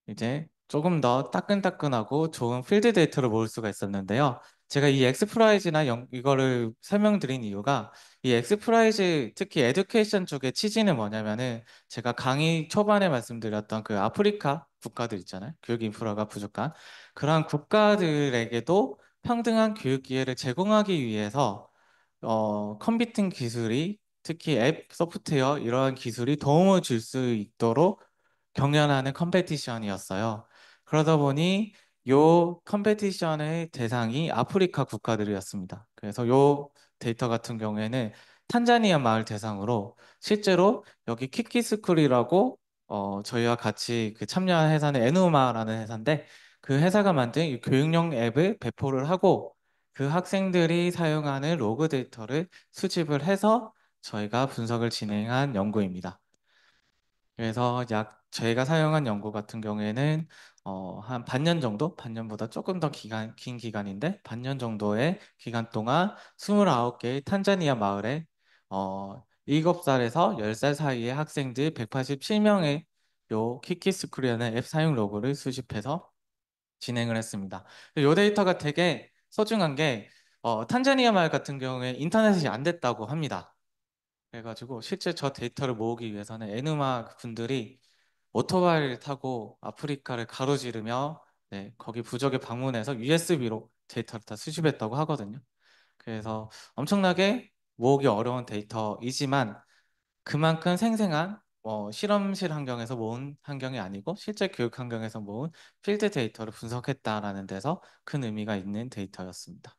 이제 조금 더 따끈따끈하고 좋은 필드 데이터를 모을 수가 있었는데요. 제가 이 엑스프라이즈나 이거를 설명드린 이유가 이 엑스프라이즈 특히 에듀케이션 쪽의 취지는 뭐냐면은 제가 강의 초반에 말씀드렸던 그 아프리카 국가들 있잖아요. 교육 인프라가 부족한 그러한 국가들에게도 평등한 교육 기회를 제공하기 위해서 컴퓨팅 기술이 특히 앱 소프트웨어 이러한 기술이 도움을 줄 수 있도록 경연하는 컴페티션이었어요. 그러다 보니 요 컴페티션의 대상이 아프리카 국가들이었습니다. 그래서 요 데이터 같은 경우에는 탄자니아 마을 대상으로 실제로 여기 키키스쿨이라고 저희와 같이 그 참여한 회사는 에누마라는 회사인데 그 회사가 만든 이 교육용 앱을 배포를 하고 그 학생들이 사용하는 로그 데이터를 수집을 해서 저희가 분석을 진행한 연구입니다. 그래서 약 저희가 사용한 연구 같은 경우에는 한 반년 정도, 반년보다 조금 더 긴 기간인데 반년 정도의 기간 동안 29개의 탄자니아 마을에 7살에서 10살 사이의 학생들 187명의 요 키키스쿨이라는 앱 사용 로그를 수집해서 진행을 했습니다. 이 데이터가 되게 소중한 게 탄자니아 마을 같은 경우에 인터넷이 안 됐다고 합니다. 그래가지고 실제 저 데이터를 모으기 위해서는 에누마 분들이 오토바이를 타고 아프리카를 가로지르며 네, 거기 부족에 방문해서 USB로 데이터를 다 수집했다고 하거든요. 그래서 엄청나게 모으기 어려운 데이터이지만 그만큼 생생한 실험실 환경에서 모은 환경이 아니고 실제 교육 환경에서 모은 필드 데이터를 분석했다라는 데서 큰 의미가 있는 데이터였습니다.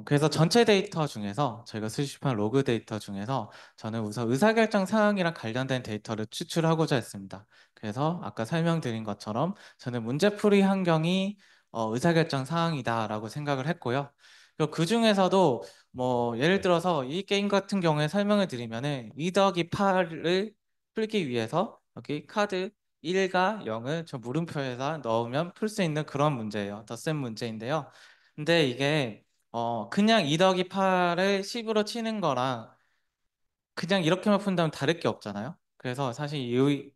그래서 전체 데이터 중에서 저희가 수집한 로그 데이터 중에서 저는 우선 의사결정 사항이랑 관련된 데이터를 추출하고자 했습니다. 그래서 아까 설명드린 것처럼 저는 문제풀이 환경이 의사결정 사항이다라고 생각을 했고요. 그리고 그 중에서도 뭐 예를 들어서 이 게임 같은 경우에 설명을 드리면은 2 더하기 8을 풀기 위해서 여기 카드 1과 0을 저 물음표에다 넣으면 풀 수 있는 그런 문제예요. 덧셈 문제인데요. 근데 이게 그냥 2 더하기 8을 10으로 치는 거랑 그냥 이렇게만 푼다면 다를 게 없잖아요. 그래서 사실 이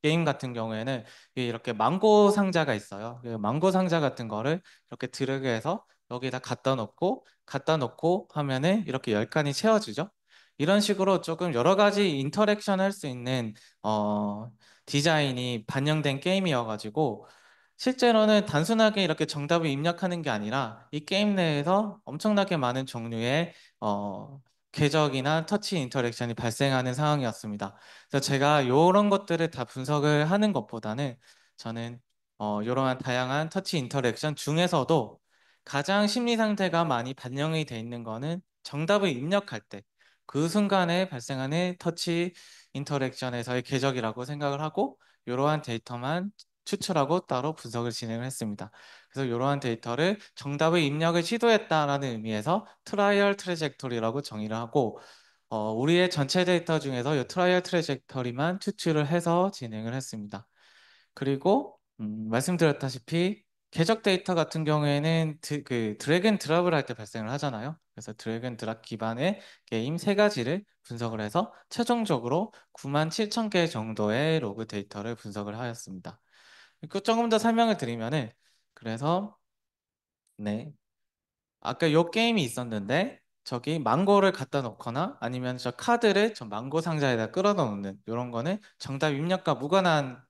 게임 같은 경우에는 이렇게 망고 상자가 있어요. 그 망고 상자 같은 거를 이렇게 드래그해서 여기다 갖다 놓고 하면은 이렇게 10칸이 채워지죠. 이런 식으로 조금 여러 가지 인터랙션 할 수 있는 디자인이 반영된 게임이어가지고 실제로는 단순하게 이렇게 정답을 입력하는 게 아니라 이 게임 내에서 엄청나게 많은 종류의 궤적이나 터치 인터랙션이 발생하는 상황이었습니다. 그래서 제가 이런 것들을 다 분석을 하는 것보다는 저는 이러한 다양한 터치 인터랙션 중에서도 가장 심리 상태가 많이 반영이 돼 있는 거는 정답을 입력할 때 그 순간에 발생하는 터치 인터랙션에서의 궤적이라고 생각을 하고 이러한 데이터만 추출하고 따로 분석을 진행을 했습니다. 그래서 이러한 데이터를 정답의 입력을 시도했다라는 의미에서 트라이얼 트래젝토리라고 정의를 하고 우리의 전체 데이터 중에서 이 트라이얼 트래젝토리만 추출을 해서 진행을 했습니다. 그리고 말씀드렸다시피 궤적 데이터 같은 경우에는 그 드래그 앤 드랍을 할 때 발생을 하잖아요. 그래서 드래그 앤 드랍 기반의 게임 세 가지를 분석을 해서 최종적으로 97,000개 정도의 로그 데이터를 분석을 하였습니다. 조금 더 설명을 드리면은 그래서 네 아까 요 게임이 있었는데 저기 망고를 갖다 놓거나 아니면 저 카드를 저 망고 상자에다 끌어다 놓는 이런 거는 정답 입력과 무관한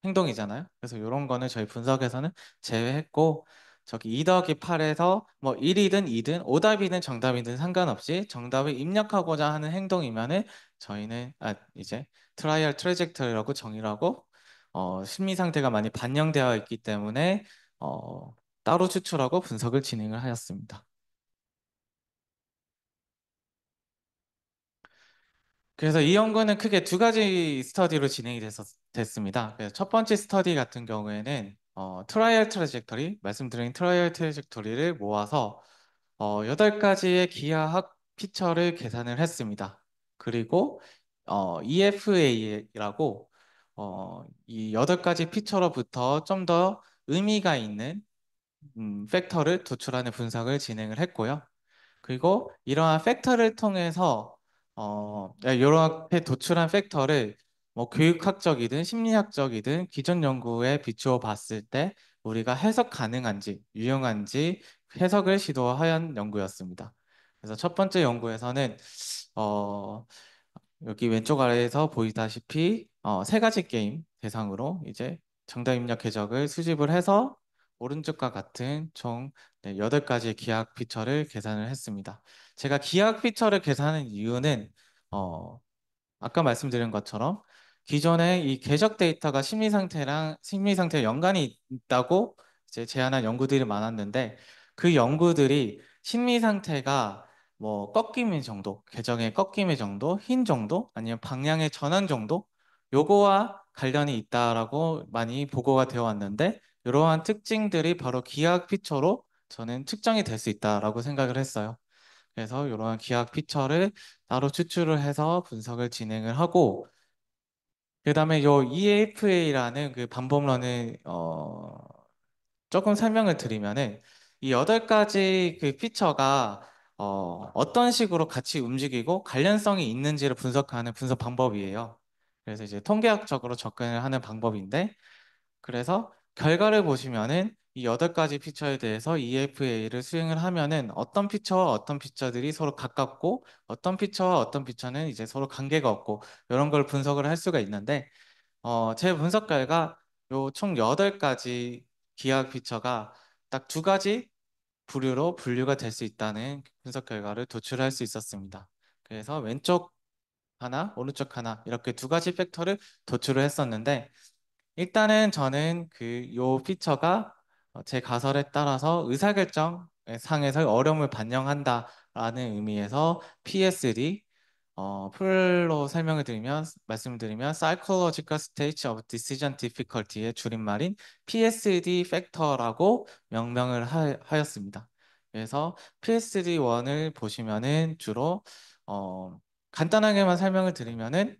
행동이잖아요. 그래서 이런 거는 저희 분석에서는 제외했고 저기 2 더하기 8에서 뭐 1이든 2든 오답이든 정답이든 상관없이 정답을 입력하고자 하는 행동이면은 저희는 이제 트라이얼 트래젝터리라고 정의를 하고 심리 상태가 많이 반영되어 있기 때문에 따로 추출하고 분석을 진행을 하였습니다. 그래서 이 연구는 크게 두 가지 스터디로 진행이 됐습니다. 그래서 첫 번째 스터디 같은 경우에는 트라이얼 트래젝토리, 말씀드린 트라이얼 트래젝토리를 모아서 8가지의 기하학 피처를 계산을 했습니다. 그리고 EFA라고 이 8가지 피처로부터 좀 더 의미가 있는 팩터를 도출하는 분석을 진행을 했고요. 그리고 이러한 팩터를 통해서 이렇게 도출한 팩터를 뭐 교육학적이든 심리학적이든 기존 연구에 비추어 봤을 때 우리가 해석 가능한지 유용한지 해석을 시도한 연구였습니다. 그래서 첫 번째 연구에서는 어, 여기 왼쪽 아래에서 보이다시피 세 가지 게임 대상으로 이제 정답 입력 궤적을 수집을 해서 오른쪽과 같은 총 8가지의 기하학 피처를 계산을 했습니다. 제가 기하학 피처를 계산한 이유는 어, 아까 말씀드린 것처럼 기존에 이 궤적 데이터가 심리 상태에 연관이 있다고 이제 제안한 연구들이 많았는데 그 연구들이 심리 상태가 뭐 꺾임의 정도, 궤적의 꺾임의 정도, 흰 정도, 아니면 방향의 전환 정도 요거와 관련이 있다라고 많이 보고가 되어 왔는데 이러한 특징들이 바로 기하학 피처로 저는 측정이 될 수 있다라고 생각을 했어요. 그래서 이러한 기하학 피처를 따로 추출을 해서 분석을 진행을 하고 그다음에 요 EAFA라는 그 반복론을 조금 설명을 드리면은 이 8가지 그 피처가 어떤 식으로 같이 움직이고 관련성이 있는지를 분석하는 분석 방법이에요. 그래서 이제 통계학적으로 접근을 하는 방법인데 그래서 결과를 보시면은 이 8가지 피처에 대해서 EFA를 수행을 하면은 어떤 피처와 어떤 피처들이 서로 가깝고 어떤 피처와 어떤 피처는 이제 서로 관계가 없고 이런 걸 분석을 할 수가 있는데 제 분석 결과 요 총 8가지 기하학 피처가 딱 2가지 부류로 분류가 될 수 있다는 분석 결과를 도출할 수 있었습니다. 그래서 왼쪽 하나, 오른쪽 하나 이렇게 2가지 팩터를 도출을 했었는데 일단은 저는 그 요 피처가 제 가설에 따라서 의사결정 상에서 어려움을 반영한다라는 의미에서 PSD 풀로 설명을 드리면 말씀드리면 Psychological Stage of Decision Difficulty의 줄임말인 PSD 팩터라고 명명을 하였습니다. 그래서 PSD1을 보시면은 주로 간단하게만 설명을 드리면은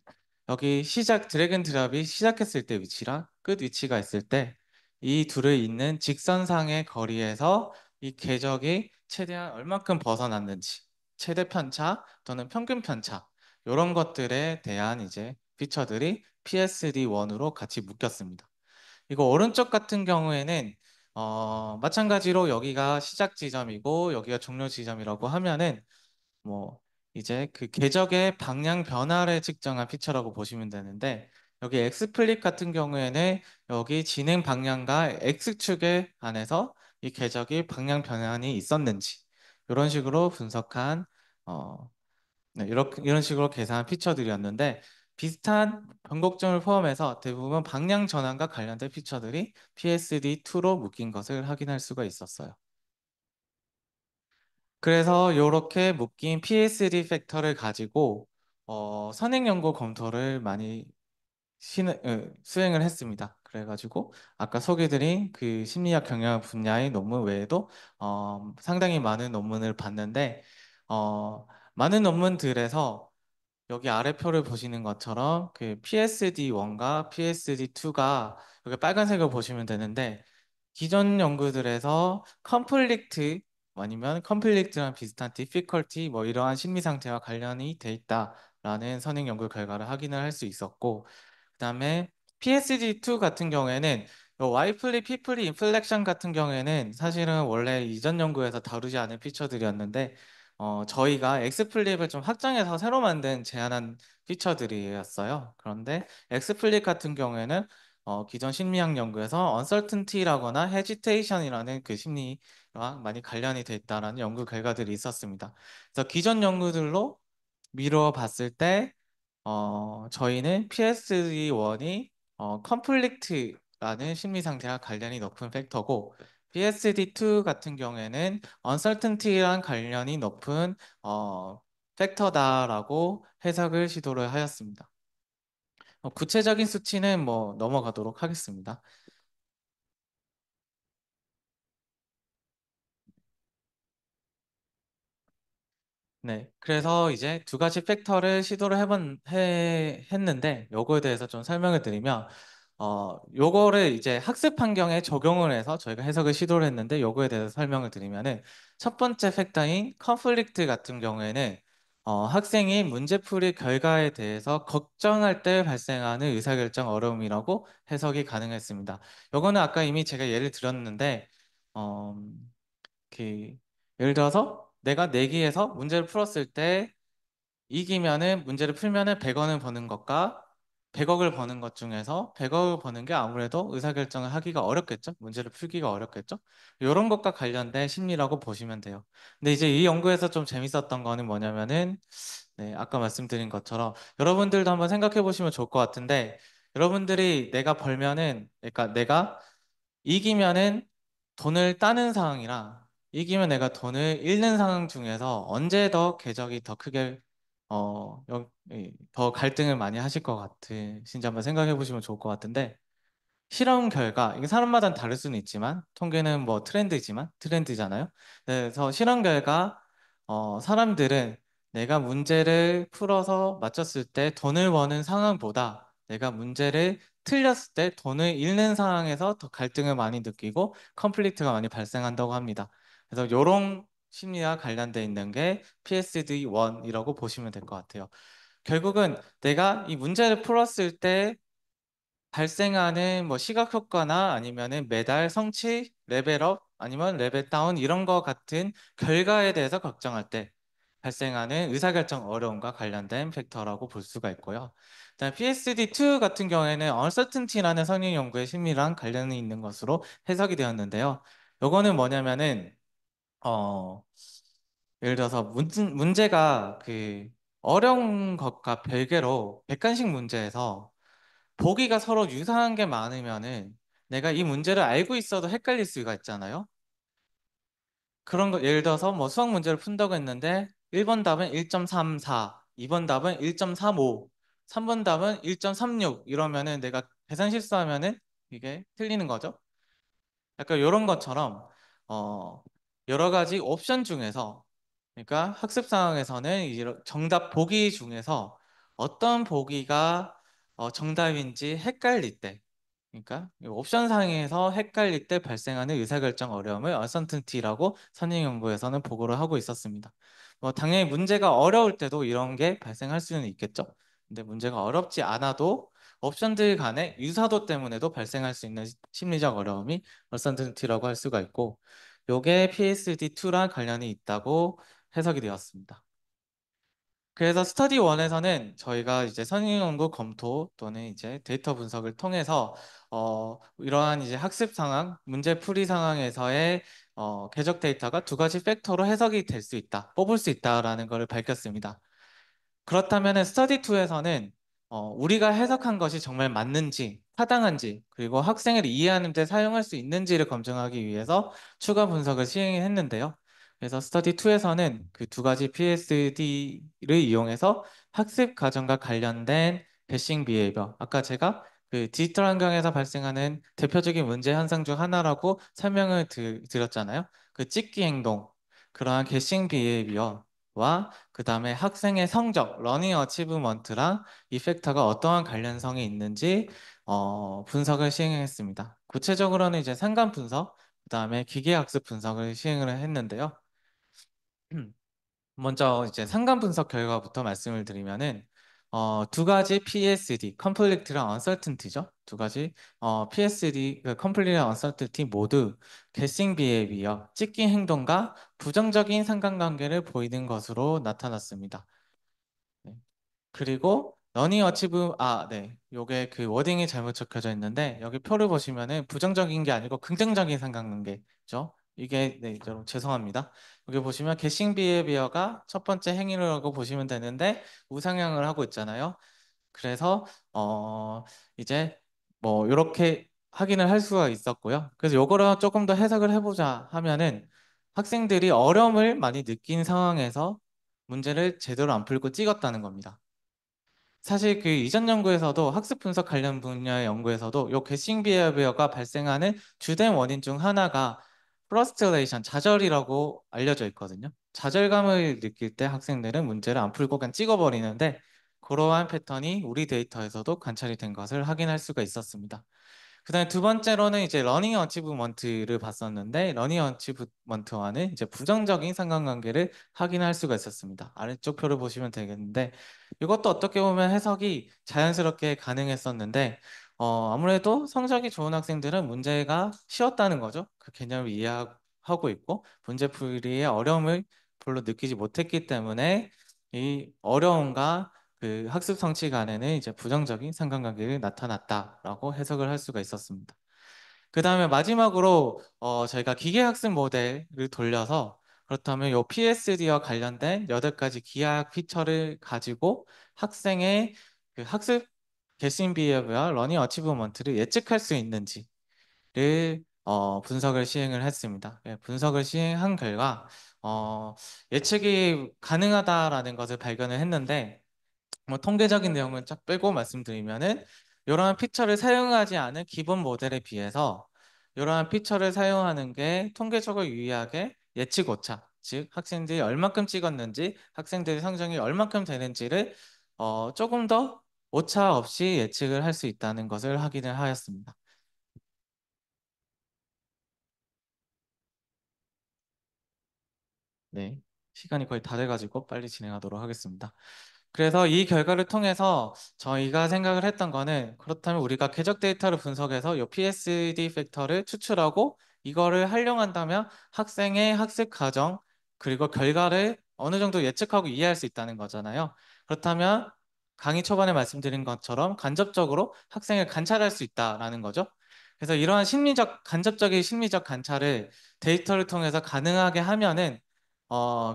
여기 시작 드래곤 드랍이 시작했을 때 위치랑 끝 위치가 있을 때 이 둘을 잇는 직선상의 거리에서 이 궤적이 최대한 얼마큼 벗어났는지 최대 편차 또는 평균 편차 이런 것들에 대한 이제 피처들이 PSD1으로 같이 묶였습니다. 이거 오른쪽 같은 경우에는 마찬가지로 여기가 시작 지점이고 여기가 종료 지점이라고 하면은 뭐 이제 그 궤적의 방향 변화를 측정한 피처라고 보시면 되는데 여기 X 플립 같은 경우에는 여기 진행 방향과 X축에 한해서 이 궤적이 방향 변환이 있었는지 이런 식으로 분석한 어, 네, 이런 식으로 계산한 피처들이었는데 비슷한 변곡점을 포함해서 대부분 방향 전환과 관련된 피처들이 PSD2로 묶인 것을 확인할 수가 있었어요. 그래서 이렇게 묶인 PSD 팩터를 가지고 선행 연구 검토를 많이 수행을 했습니다. 그래가지고 아까 소개드린 그 심리학 경영 분야의 논문 외에도 상당히 많은 논문을 봤는데 많은 논문들에서 여기 아래 표를 보시는 것처럼 그 PSD1과 PSD2가 여기 빨간색을 보시면 되는데 기존 연구들에서 컨플릭트 아니면 컨플릭트랑 비슷한 difficulty 뭐 이러한 심리 상태와 관련이 돼 있다라는 선행 연구 결과를 확인을 할 수 있었고 그다음에 PSD2 같은 경우에는 Y 플립, P 플립, 인플렉션 같은 경우에는 사실은 원래 이전 연구에서 다루지 않은 피처들이었는데 저희가 X 플립을 좀 확장해서 새로 만든 제안한 피처들이었어요. 그런데 X 플립 같은 경우에는 기존 심리학 연구에서 uncertainty라거나 hesitation이라는 그 심리와 많이 관련이 돼 있다라는 연구 결과들이 있었습니다. 그래서 기존 연구들로 미루어 봤을 때 저희는 PSD1이 conflict라는 심리 상태와 관련이 높은 팩터고 PSD2 같은 경우에는 uncertainty랑 관련이 높은 팩터다라고 해석을 시도를 하였습니다. 구체적인 수치는 뭐 넘어가도록 하겠습니다. 네, 그래서 이제 2가지 팩터를 시도를 했는데 요거에 대해서 좀 설명을 드리면 요거를 이제 학습 환경에 적용을 해서 저희가 해석을 시도를 했는데 요거에 대해서 설명을 드리면은 첫 번째 팩터인 컨플릭트 같은 경우에는 학생이 문제풀이 결과에 대해서 걱정할 때 발생하는 의사결정 어려움이라고 해석이 가능했습니다. 요거는 아까 이미 제가 예를 들었는데, 어, 그, 예를 들어서 내가 내기에서 문제를 풀었을 때 이기면은 문제를 풀면은 100원을 버는 것과 100억을 버는 것 중에서 100억을 버는 게 아무래도 의사결정을 하기가 어렵겠죠? 문제를 풀기가 어렵겠죠? 이런 것과 관련된 심리라고 보시면 돼요. 근데 이제 이 연구에서 좀 재밌었던 거는 뭐냐면은 네, 아까 말씀드린 것처럼 여러분들도 한번 생각해 보시면 좋을 것 같은데 여러분들이 내가 벌면은 그러니까 내가 이기면은 돈을 따는 상황이랑 이기면 내가 돈을 잃는 상황 중에서 언제 더 궤적이 더 크게 더 갈등을 많이 하실 것 같으신지 한번 생각해 보시면 좋을 것 같은데 실험 결과, 이게 사람마다 다를 수는 있지만, 통계는 뭐 트렌드잖아요. 그래서 실험 결과, 사람들은 내가 문제를 풀어서 맞췄을 때 돈을 버는 상황보다 내가 문제를 틀렸을 때 돈을 잃는 상황에서 더 갈등을 많이 느끼고 컨플릭트가 많이 발생한다고 합니다. 그래서 이런 심리와 관련돼 있는 게 PSD1이라고 보시면 될 것 같아요. 결국은 내가 이 문제를 풀었을 때 발생하는 뭐 시각 효과나 아니면은 매달 성취, 레벨업 아니면 레벨 다운 이런 거 같은 결과에 대해서 걱정할 때 발생하는 의사결정 어려움과 관련된 팩터라고 볼 수가 있고요. 그다음 PSD2 같은 경우에는 uncertainty라는 성인 연구의 심리랑 관련이 있는 것으로 해석이 되었는데요. 요거는 뭐냐면은 어 예를 들어서 문제가 그 어려운 것과 별개로 객관식 문제에서 보기가 서로 유사한 게 많으면은 내가 이 문제를 알고 있어도 헷갈릴 수가 있잖아요. 그런 거 예를 들어서 뭐 수학 문제를 푼다고 했는데 1번 답은 1.34, 2번 답은 1.35, 3번 답은 1.36 이러면은 내가 계산 실수하면은 이게 틀리는 거죠. 약간 이런 것처럼 어 여러 가지 옵션 중에서 그러니까 학습 상황에서는 정답 보기 중에서 어떤 보기가 정답인지 헷갈릴 때 그러니까 이 옵션 상에서 헷갈릴 때 발생하는 의사결정 어려움을 uncertainty라고 선행 연구에서는 보고를 하고 있었습니다. 뭐 당연히 문제가 어려울 때도 이런 게 발생할 수는 있겠죠. 근데 문제가 어렵지 않아도 옵션들 간의 유사도 때문에도 발생할 수 있는 심리적 어려움이 uncertainty라고 할 수가 있고 요게 PSD2랑 관련이 있다고 해석이 되었습니다. 그래서 스터디 1에서는 저희가 이제 선행 연구 검토 또는 이제 데이터 분석을 통해서 이러한 이제 학습 상황, 문제 풀이 상황에서의 궤적 데이터가 두 가지 팩터로 해석이 될 수 있다, 뽑을 수 있다라는 것을 밝혔습니다. 그렇다면 스터디 2에서는 우리가 해석한 것이 정말 맞는지, 타당한지, 그리고 학생을 이해하는 데 사용할 수 있는지를 검증하기 위해서 추가 분석을 시행했는데요. 그래서 스터디 2에서는 그 두 가지 PSD를 이용해서 학습 과정과 관련된 배싱 비헤이버, 아까 제가 그 디지털 환경에서 발생하는 대표적인 문제 현상 중 하나라고 설명을 드렸잖아요. 그 찍기 행동, 그러한 게싱 비헤이비어 와 그다음에 학생의 성적, 러닝 어치브먼트랑 이 팩터가 어떠한 관련성이 있는지 분석을 시행했습니다. 구체적으로는 이제 상관 분석, 그다음에 기계학습 분석을 시행을 했는데요. 먼저 이제 상관 분석 결과부터 말씀을 드리면은 두 가지 PSD, 컴플리트랑 언설튼티죠. 두 가지 PSD, 그 컴플리트랑 언설튼티 모두 게싱 비헤이비어, 찍기 행동과 부정적인 상관관계를 보이는 것으로 나타났습니다. 네. 그리고 러닝 어치브 네. 요게 그 워딩이 잘못 적혀져 있는데 여기 표를 보시면은 부정적인 게 아니고 긍정적인 상관관계죠. 이게 네, 여러분 죄송합니다. 여기 보시면 게싱 비헤비어가 첫 번째 행위라고 보시면 되는데 우상향을 하고 있잖아요. 그래서 이제 뭐 이렇게 확인을 할 수가 있었고요. 그래서 요거를 조금 더 해석을 해보자 하면은 학생들이 어려움을 많이 느낀 상황에서 문제를 제대로 안 풀고 찍었다는 겁니다. 사실 그 이전 연구에서도 학습 분석 관련 분야의 연구에서도 요 게싱 비헤비어가 발생하는 주된 원인 중 하나가 프러스트레이션, 좌절이라고 알려져 있거든요. 좌절감을 느낄 때 학생들은 문제를 안 풀고 그냥 찍어버리는데 그러한 패턴이 우리 데이터에서도 관찰이 된 것을 확인할 수가 있었습니다. 그다음에 두 번째로는 이제 러닝 어치브먼트를 봤었는데 러닝 어치브먼트와는 이제 부정적인 상관관계를 확인할 수가 있었습니다. 아래쪽 표를 보시면 되겠는데 이것도 어떻게 보면 해석이 자연스럽게 가능했었는데 아무래도 성적이 좋은 학생들은 문제가 쉬웠다는 거죠. 그 개념을 이해하고 있고 문제 풀이의 어려움을 별로 느끼지 못했기 때문에 이 어려움과 그 학습 성취 간에는 이제 부정적인 상관관계가 나타났다라고 해석을 할 수가 있었습니다. 그 다음에 마지막으로 저희가 기계학습 모델을 돌려서 그렇다면 이 PSD와 관련된 8가지 기하학 피처를 가지고 학생의 그 학습 개심 비हे비어 러닝 어치브먼트를 예측할 수 있는지를 분석을 시행을 했습니다. 예, 분석을 시행한 결과 예측이 가능하다라는 것을 발견을 했는데 뭐 통계적인 내용을 쫙 빼고 말씀드리면은 이러한 피처를 사용하지 않은 기본 모델에 비해서 이러한 피처를 사용하는 게 통계적으로 유의하게 예측 오차, 즉 학생들이 얼만큼 찍었는지, 학생들의 성적이 얼만큼 되는지를 조금 더 오차 없이 예측을 할 수 있다는 것을 확인을 하였습니다. 네, 시간이 거의 다 돼가지고 빨리 진행하도록 하겠습니다. 그래서 이 결과를 통해서 저희가 생각을 했던 거는 그렇다면 우리가 궤적 데이터를 분석해서 이 PSD 팩터를 추출하고 이거를 활용한다면 학생의 학습 과정 그리고 결과를 어느 정도 예측하고 이해할 수 있다는 거잖아요. 그렇다면 강의 초반에 말씀드린 것처럼 간접적으로 학생을 관찰할 수 있다라는 거죠. 그래서 이러한 간접적인 심리적 관찰을 데이터를 통해서 가능하게 하면은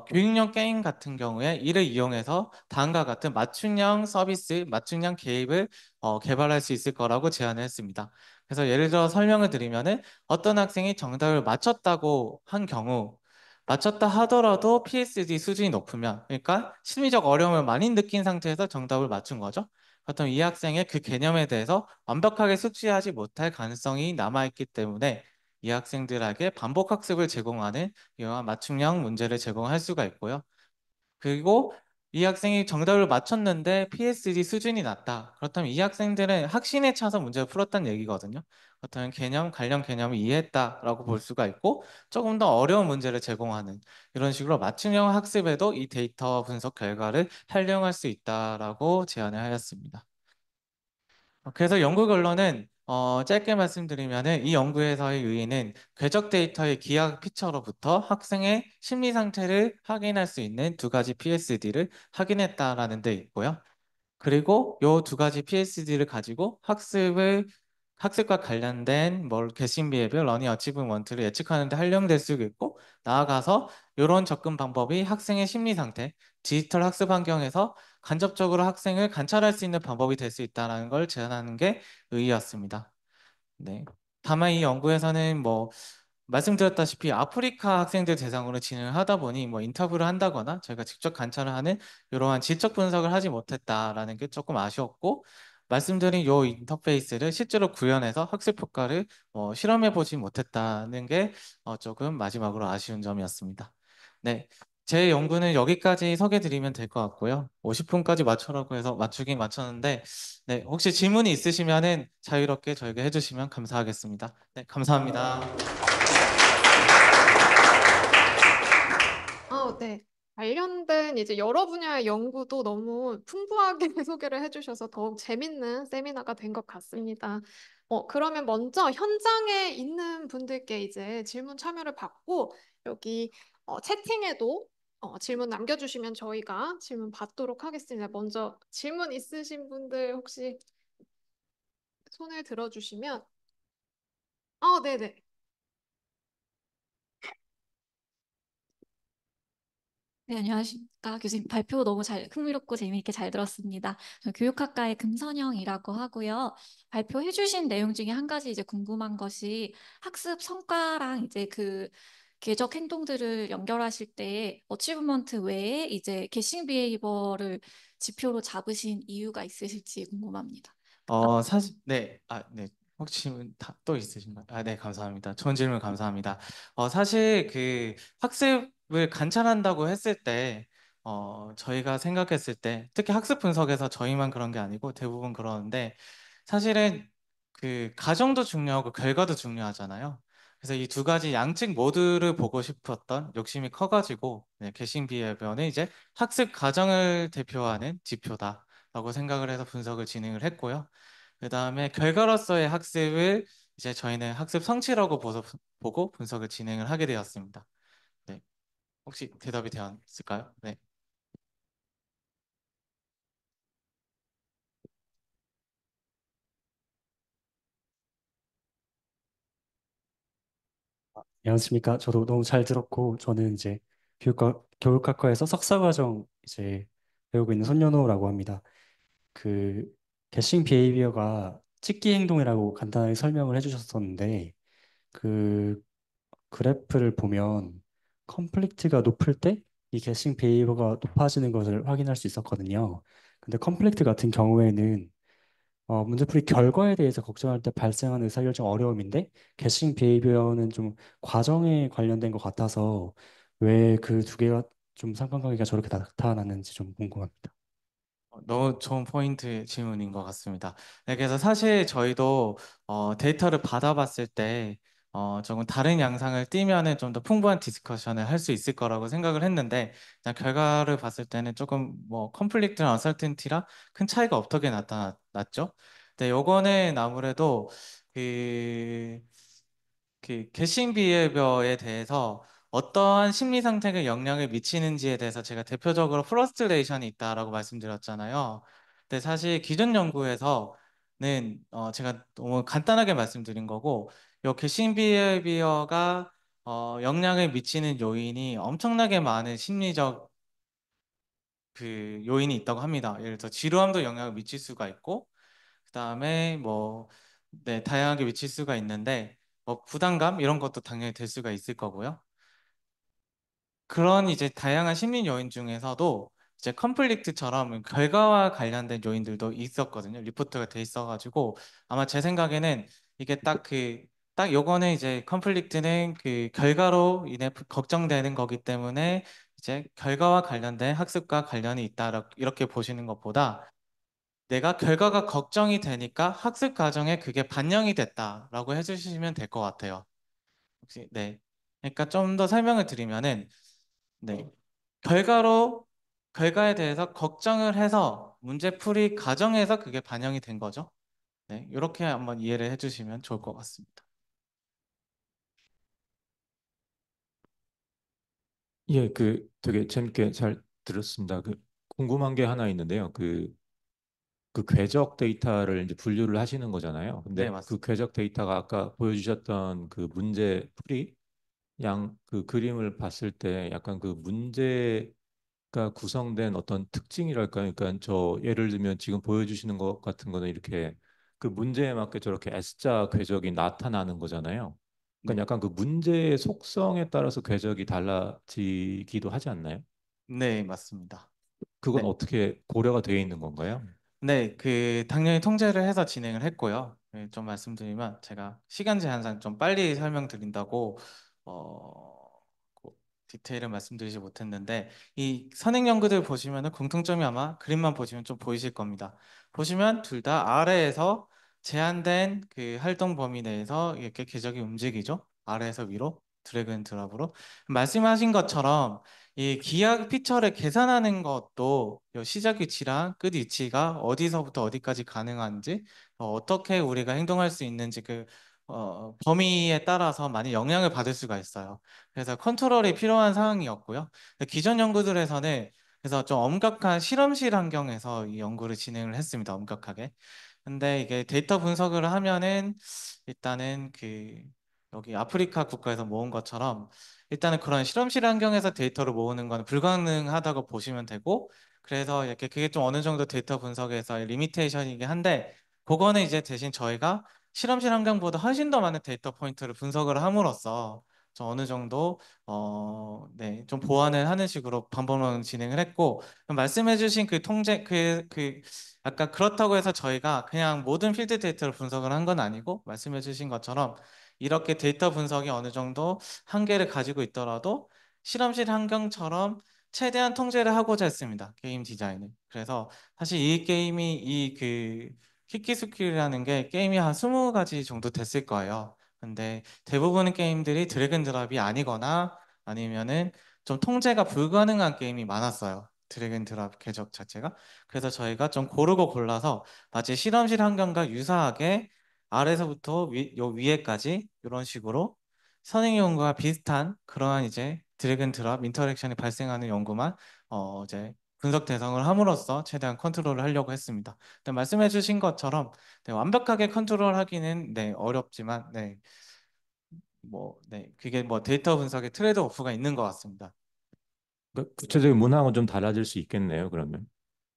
교육용 게임 같은 경우에 이를 이용해서 다음과 같은 맞춤형 서비스, 맞춤형 개입을 개발할 수 있을 거라고 제안을 했습니다. 그래서 예를 들어 설명을 드리면은 어떤 학생이 정답을 맞췄다고 한 경우 맞췄다 하더라도 PSD 수준이 높으면 그러니까 심리적 어려움을 많이 느낀 상태에서 정답을 맞춘 거죠. 그렇다면 이 학생의 그 개념에 대해서 완벽하게 숙지하지 못할 가능성이 남아있기 때문에 이 학생들에게 반복 학습을 제공하는 이러한 맞춤형 문제를 제공할 수가 있고요. 그리고 이 학생이 정답을 맞췄는데 PSD 수준이 낮다. 그렇다면 이 학생들은 확신에 차서 문제를 풀었다는 얘기거든요. 그렇다면 관련 개념을 이해했다라고 볼 수가 있고 조금 더 어려운 문제를 제공하는 이런 식으로 맞춤형 학습에도 이 데이터 분석 결과를 활용할 수 있다라고 제안을 하였습니다. 그래서 연구 결론은 짧게 말씀드리면은 이 연구에서의 의의는 궤적 데이터의 기하 피처로부터 학생의 심리 상태를 확인할 수 있는 2가지 PSD를 확인했다라는 데 있고요. 그리고 요 2가지 PSD를 가지고 학습과 관련된 개심 비해별 러닝 어치브먼트를 예측하는 데 활용될 수 있고 나아가서 이런 접근 방법이 학생의 심리 상태, 디지털 학습 환경에서 간접적으로 학생을 관찰할 수 있는 방법이 될 수 있다는 걸 제안하는 게 의의였습니다. 네. 다만 이 연구에서는 말씀드렸다시피 아프리카 학생들 대상으로 진행을 하다 보니 인터뷰를 한다거나 저희가 직접 관찰을 하는 이러한 질적 분석을 하지 못했다라는 게 조금 아쉬웠고 말씀드린 요 인터페이스를 실제로 구현해서 학습 효과를 실험해 보지 못했다는 게 조금 마지막으로 아쉬운 점이었습니다. 네. 제 연구는 여기까지 소개해 드리면 될 것 같고요. 50분까지 맞춰라고 해서 맞추긴 맞췄는데 네, 혹시 질문이 있으시면은 자유롭게 저에게 해주시면 감사하겠습니다. 네, 감사합니다. 네. 관련된 이제 여러 분야의 연구도 너무 풍부하게 소개를 해주셔서 더욱 재밌는 세미나가 된 것 같습니다. 그러면 먼저 현장에 있는 분들께 이제 질문 참여를 받고 여기 채팅에도 질문 남겨주시면 저희가 질문 받도록 하겠습니다. 먼저 질문 있으신 분들 혹시 손을 들어주시면 네네. 네, 안녕하십니까. 교수님 발표 너무 흥미롭고 재미있게 잘 들었습니다. 저는 교육학과의 금선영이라고 하고요. 발표해주신 내용 중에 한 가지 이제 궁금한 것이 학습 성과랑 이제 그 계적 행동들을 연결하실 때 어치브먼트 외에 이제 게싱 비헤이버를 지표로 잡으신 이유가 있으실지 궁금합니다. 사실 네. 혹시 질문 또 있으신가요? 네, 감사합니다. 좋은 질문 감사합니다. 사실 그 학습을 관찰한다고 했을 때 저희가 생각했을 때 특히 학습 분석에서 저희만 그런 게 아니고 대부분 그러는데 사실은 그 가정도 중요하고 결과도 중요하잖아요. 그래서 이 두 가지 양측 모두를 보고 싶었던 욕심이 커가지고 네, 개심 비해변은 이제 학습 과정을 대표하는 지표다라고 생각을 해서 분석을 진행을 했고요. 그 다음에 결과로서의 학습을 이제 저희는 학습 성취라고 보고 분석을 진행을 하게 되었습니다. 네, 혹시 대답이 되었을까요? 네. 안녕하십니까. 저도 너무 잘 들었고, 저는 이제 교육학과에서 석사과정 이제 배우고 있는 손연호라고 합니다. 그 개싱 비헤이비어가 찍기 행동이라고 간단하게 설명을 해주셨었는데, 그 그래프를 보면 컴플리트가 높을 때 이 개싱 비헤이비어가 높아지는 것을 확인할 수 있었거든요. 근데 컴플리트 같은 경우에는 문제풀이 결과에 대해서 걱정할 때 발생하는 의사결정 어려움인데 게싱 비헤이비어는 좀 과정에 관련된 것 같아서 왜 그 두 개가 좀 상관관계가 저렇게 나타나는지 좀 궁금합니다. 너무 좋은 포인트 질문인 것 같습니다. 네, 그래서 사실 저희도 데이터를 받아봤을 때 조금 다른 양상을 띠면은 좀 더 풍부한 디스커션을 할 수 있을 거라고 생각을 했는데 그냥 결과를 봤을 때는 조금 뭐 컴플릭트랑 언설텐티랑 큰 차이가 없게 나타났죠. 네, 요거는 아무래도 그 게싱 비헤이비어에 대해서 어떠한 심리 상태에 영향을 미치는지에 대해서 제가 대표적으로 프러스트레이션이 있다라고 말씀드렸잖아요. 근데 사실 기존 연구에서는 제가 너무 간단하게 말씀드린 거고, 요 게싱 비헤이비어가 영향을 미치는 요인이 엄청나게 많은 심리적 그 요인이 있다고 합니다. 예를 들어 지루함도 영향을 미칠 수가 있고, 그다음에 뭐 네, 다양하게 미칠 수가 있는데 뭐 부담감 이런 것도 당연히 될 수가 있을 거고요. 그런 이제 다양한 심리 요인 중에서도 이제 컨플릭트처럼 결과와 관련된 요인들도 있었거든요. 리포트가 돼 있어가지고 아마 제 생각에는 이게 딱 요거는 이제 컨플릭트는 그 결과로 인해 걱정되는 거기 때문에 이제 결과와 관련된 학습과 관련이 있다 이렇게 보시는 것보다 내가 결과가 걱정이 되니까 학습 과정에 그게 반영이 됐다라고 해주시면 될 것 같아요. 혹시 네. 그러니까 좀 더 설명을 드리면은 네. 결과로 결과에 대해서 걱정을 해서 문제풀이 과정에서 그게 반영이 된 거죠. 네. 이렇게 한번 이해를 해주시면 좋을 것 같습니다. 예, 되게 재밌게 잘 들었습니다. 궁금한 게 하나 있는데요. 그 궤적 데이터를 이제 분류를 하시는 거잖아요. 네, 근데 그 맞습니다. 궤적 데이터가 아까 보여주셨던 그 문제 풀이 그 그림을 봤을 때 약간 그 문제가 구성된 어떤 특징이랄까요? 그러니까 저 예를 들면 지금 보여주시는 것 같은 거는 이렇게 그 문제에 맞게 저렇게 S자 궤적이 나타나는 거잖아요. 그러니까 네. 약간 그 문제의 속성에 따라서 궤적이 달라지기도 하지 않나요? 네, 맞습니다. 그건 네. 어떻게 고려가 되어 있는 건가요? 네, 당연히 통제를 해서 진행을 했고요. 네, 좀 말씀드리면 제가 시간 제한상 좀 빨리 설명드린다고 그 디테일을 말씀드리지 못했는데 이 선행 연구들 보시면은 공통점이 아마 그림만 보시면 좀 보이실 겁니다. 보시면 둘 다 아래에서 제한된 그 활동 범위 내에서 이렇게 궤적이 움직이죠. 아래에서 위로 드래그 앤 드랍으로 말씀하신 것처럼 이 기하 피처를 계산하는 것도 요 시작 위치랑 끝 위치가 어디서부터 어디까지 가능한지 어떻게 우리가 행동할 수 있는지 범위에 따라서 많이 영향을 받을 수가 있어요. 그래서 컨트롤이 필요한 상황이었고요. 기존 연구들에서는 그래서 좀 엄격한 실험실 환경에서 이 연구를 진행을 했습니다. 엄격하게. 근데 이게 데이터 분석을 하면은 일단은 여기 아프리카 국가에서 모은 것처럼 일단은 그런 실험실 환경에서 데이터를 모으는 건 불가능하다고 보시면 되고 그래서 이렇게 그게 좀 어느 정도 데이터 분석에서의 리미테이션이긴 한데 그거는 이제 대신 저희가 실험실 환경보다 훨씬 더 많은 데이터 포인트를 분석을 함으로써 좀 어느 정도 네, 좀 보완을 하는 식으로 방법론 진행을 했고 말씀해주신 그 통제 아까 그렇다고 해서 저희가 그냥 모든 필드 데이터를 분석을 한 건 아니고 말씀해주신 것처럼 이렇게 데이터 분석이 어느 정도 한계를 가지고 있더라도 실험실 환경처럼 최대한 통제를 하고자 했습니다. 게임 디자인을. 그래서 사실 이 게임이 희끼수끼라는 게 게임이 한 20가지 정도 됐을 거예요. 근데 대부분의 게임들이 드래그 드랍이 아니거나 아니면은 좀 통제가 불가능한 게임이 많았어요. 드래그 드랍 궤적 자체가. 그래서 저희가 좀 고르고 골라서 마치 실험실 환경과 유사하게 아래서부터 요 위에까지 이런 식으로 선행 연구와 비슷한 그러한 이제 드래그 드랍 인터랙션이 발생하는 연구만 이제 분석 대상을 함으로써 최대한 컨트롤을 하려고 했습니다. 네, 말씀해주신 것처럼 네, 완벽하게 컨트롤하기는 네, 어렵지만 네, 그게 뭐 데이터 분석의 트레이드 오프가 있는 것 같습니다. 그러니까 구체적인 문항은 좀 달라질 수 있겠네요. 그러면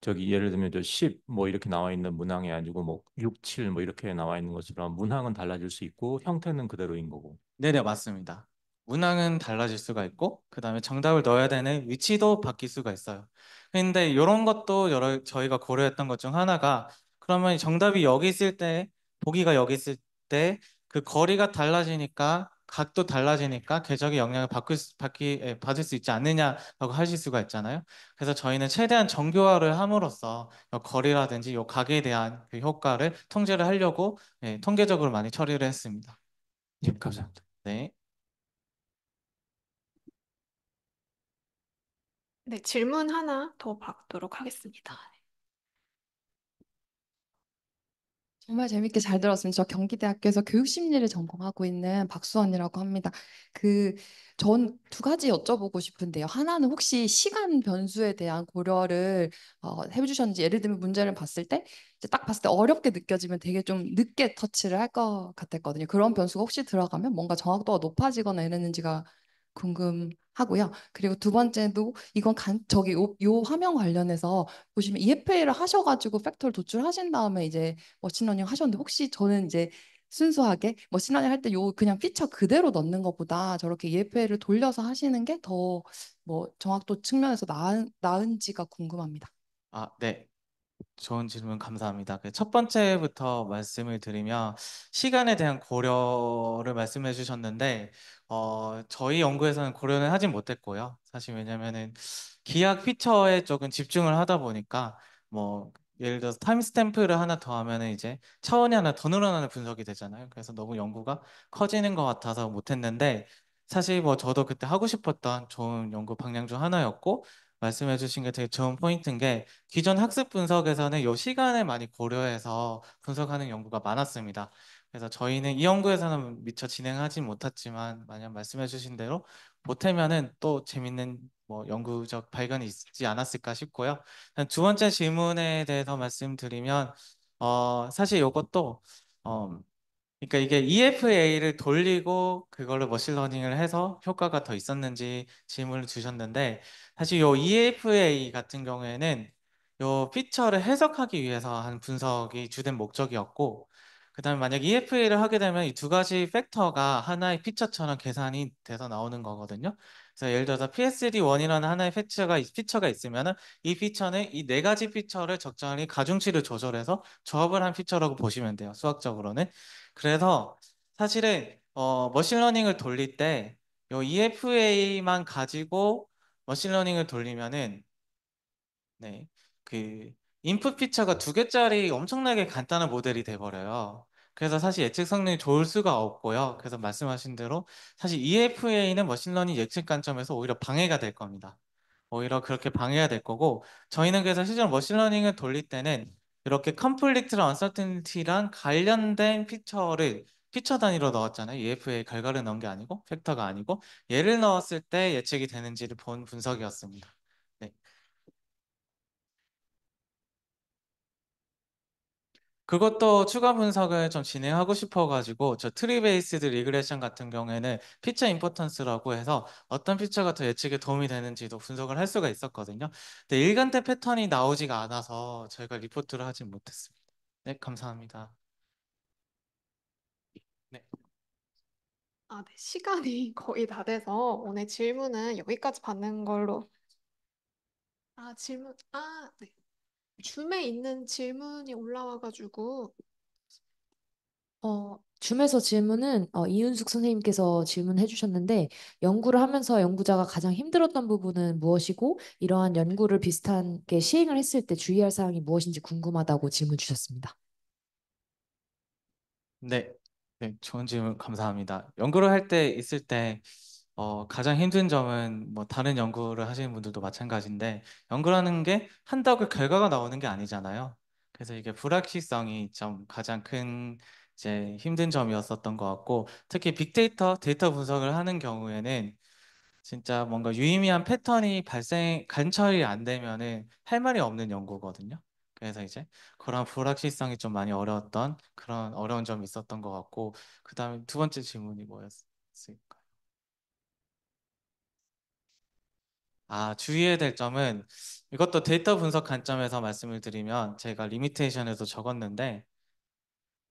저기 예를 들면 저 10 뭐 이렇게 나와 있는 문항이 아니고 뭐 6, 7 뭐 이렇게 나와 있는 것처럼 문항은 달라질 수 있고 형태는 그대로인 거고. 네네, 맞습니다. 문항은 달라질 수가 있고 그다음에 정답을 넣어야 되는 위치도 바뀔 수가 있어요. 근데 이런 것도 여러 저희가 고려했던 것 중 하나가 그러면 정답이 여기 있을 때 보기가 여기 있을 때 그 거리가 달라지니까 각도 달라지니까 궤적의 영향을 받을 수 있지 않느냐라고 하실 수가 있잖아요. 그래서 저희는 최대한 정교화를 함으로써 이 거리라든지 이 각에 대한 그 효과를 통제를 하려고 통계적으로 많이 처리를 했습니다. 예, 감사합니다. 네. 네, 질문 하나 더 받도록 하겠습니다. 정말 재밌게 잘 들었습니다. 저 경기대학교에서 교육심리를 전공하고 있는 박수원이라고 합니다. 전 두 가지 여쭤보고 싶은데요. 하나는 혹시 시간 변수에 대한 고려를 해주셨는지, 예를 들면 문제를 봤을 때 이제 딱 봤을 때 어렵게 느껴지면 되게 좀 늦게 터치를 할 것 같았거든요. 그런 변수가 혹시 들어가면 뭔가 정확도가 높아지거나 이랬는지가 궁금하고요. 그리고 두 번째도 이건 요 화면 관련해서 보시면 EFA를 하셔가지고 팩터를 도출하신 다음에 이제 머신러닝 하셨는데 혹시 저는 이제 순수하게 머신러닝 할 때 요 그냥 피처 그대로 넣는 것보다 저렇게 EFA를 돌려서 하시는 게 더 뭐 정확도 측면에서 나은지가 궁금합니다. 아, 네. 좋은 질문 감사합니다. 첫 번째부터 말씀을 드리면 시간에 대한 고려를 말씀해 주셨는데 저희 연구에서는 고려는 하진 못했고요. 사실 왜냐면은 기약 피처에 조금 집중을 하다 보니까 뭐 예를 들어서 타임스탬프를 하나 더 하면은 이제 차원이 하나 더 늘어나는 분석이 되잖아요. 그래서 너무 연구가 커지는 것 같아서 못했는데 사실 뭐 저도 그때 하고 싶었던 좋은 연구 방향 중 하나였고 말씀해 주신 게 되게 좋은 포인트인 게 기존 학습 분석에서는 이 시간을 많이 고려해서 분석하는 연구가 많았습니다. 그래서 저희는 이 연구에서는 미처 진행하지 못했지만 만약 말씀해 주신 대로 보태면은 또 재밌는 뭐 연구적 발견이 있지 않았을까 싶고요. 두 번째 질문에 대해서 말씀드리면 사실 이것도 그러니까 이게 EFA를 돌리고 그걸로 머신러닝을 해서 효과가 더 있었는지 질문을 주셨는데 사실 요 EFA 같은 경우에는 요 피처를 해석하기 위해서 한 분석이 주된 목적이었고 그다음에 만약 EFA를 하게 되면 이 두 가지 팩터가 하나의 피처처럼 계산이 돼서 나오는 거거든요. 그래서 예를 들어서 PSD1이라는 하나의 피처가 있으면은 이 피처는 이 네 가지 피처를 적절히 가중치를 조절해서 조합을 한 피처라고 보시면 돼요. 수학적으로는. 그래서 사실은 머신러닝을 돌릴 때 요 EFA만 가지고 머신러닝을 돌리면은 네, 그 인풋 피처가 두 개짜리 엄청나게 간단한 모델이 돼버려요. 그래서 사실 예측 성능이 좋을 수가 없고요. 그래서 말씀하신 대로 사실 EFA는 머신러닝 예측 관점에서 오히려 방해가 될 겁니다. 오히려 그렇게 방해가 될 거고 저희는 그래서 실제로 머신러닝을 돌릴 때는 이렇게 컴플리트랑 언서튼티랑 관련된 피처를 피처 단위로 넣었잖아요. EFA 결과를 넣은 게 아니고 팩터가 아니고 얘를 넣었을 때 예측이 되는지를 본 분석이었습니다. 네. 그것도 추가 분석을 좀 진행하고 싶어가지고 저 트리 베이스드 리그레션 같은 경우에는 피처 임포턴스라고 해서 어떤 피처가 더 예측에 도움이 되는지도 분석을 할 수가 있었거든요. 근데 일관된 패턴이 나오지가 않아서 저희가 리포트를 하진 못했습니다. 네, 감사합니다. 네. 아, 네. 시간이 거의 다 돼서 오늘 질문은 여기까지 받는 걸로. 네. 줌에 있는 질문이 올라와가지고. 줌에서 질문은 이윤숙 선생님께서 질문해 주셨는데 연구를 하면서 연구자가 가장 힘들었던 부분은 무엇이고 이러한 연구를 비슷하게 시행을 했을 때 주의할 사항이 무엇인지 궁금하다고 질문 주셨습니다. 네, 네, 좋은 질문 감사합니다. 연구를 할 때 있을 때 가장 힘든 점은 뭐 다른 연구를 하시는 분들도 마찬가지인데 연구라는 게 한다고 결과가 나오는 게 아니잖아요. 그래서 이게 불확실성이 좀 가장 큰 이제 힘든 점이었었던 것 같고 특히 빅데이터 데이터 분석을 하는 경우에는 진짜 뭔가 유의미한 패턴이 관철이 안 되면은 할 말이 없는 연구거든요. 그래서 이제 그런 불확실성이 좀 많이 어려웠던 그런 어려운 점이 있었던 것 같고 그다음에 두 번째 질문이 뭐였을까요? 주의해야 될 점은 이것도 데이터 분석 관점에서 말씀을 드리면 제가 리미테이션에도 적었는데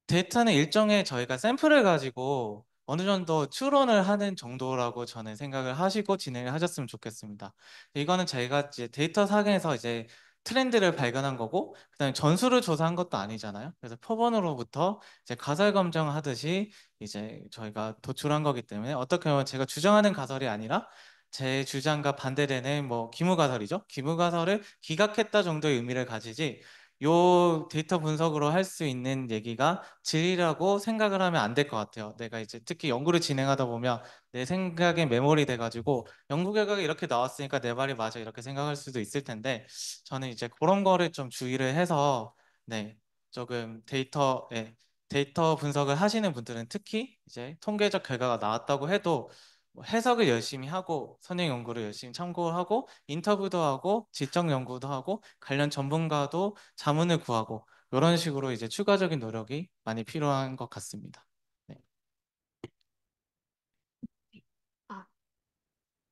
데이터는 일종의 저희가 샘플을 가지고 어느 정도 추론을 하는 정도라고 저는 생각을 하시고 진행을 하셨으면 좋겠습니다. 이거는 저희가 이제 데이터 상에서 이제 트렌드를 발견한 거고, 그다음에 전수를 조사한 것도 아니잖아요. 그래서 표본으로부터 이제 가설 검증하듯이 이제 저희가 도출한 거기 때문에 어떻게 보면 제가 주장하는 가설이 아니라 제 주장과 반대되는 뭐 기무가설이죠. 기무가설을 기각했다 정도의 의미를 가지지 요 데이터 분석으로 할 수 있는 얘기가 진리라고 생각을 하면 안 될 것 같아요. 내가 이제 특히 연구를 진행하다 보면 내 생각에 메모리 돼가지고 연구 결과가 이렇게 나왔으니까 내 말이 맞아 이렇게 생각할 수도 있을 텐데 저는 이제 그런 거를 좀 주의를 해서 네 조금 데이터 분석을 하시는 분들은 특히 이제 통계적 결과가 나왔다고 해도 뭐 해석을 열심히 하고 선행 연구를 열심히 참고하고 인터뷰도 하고 질적 연구도 하고 관련 전문가도 자문을 구하고 이런 식으로 이제 추가적인 노력이 많이 필요한 것 같습니다. 네. 아,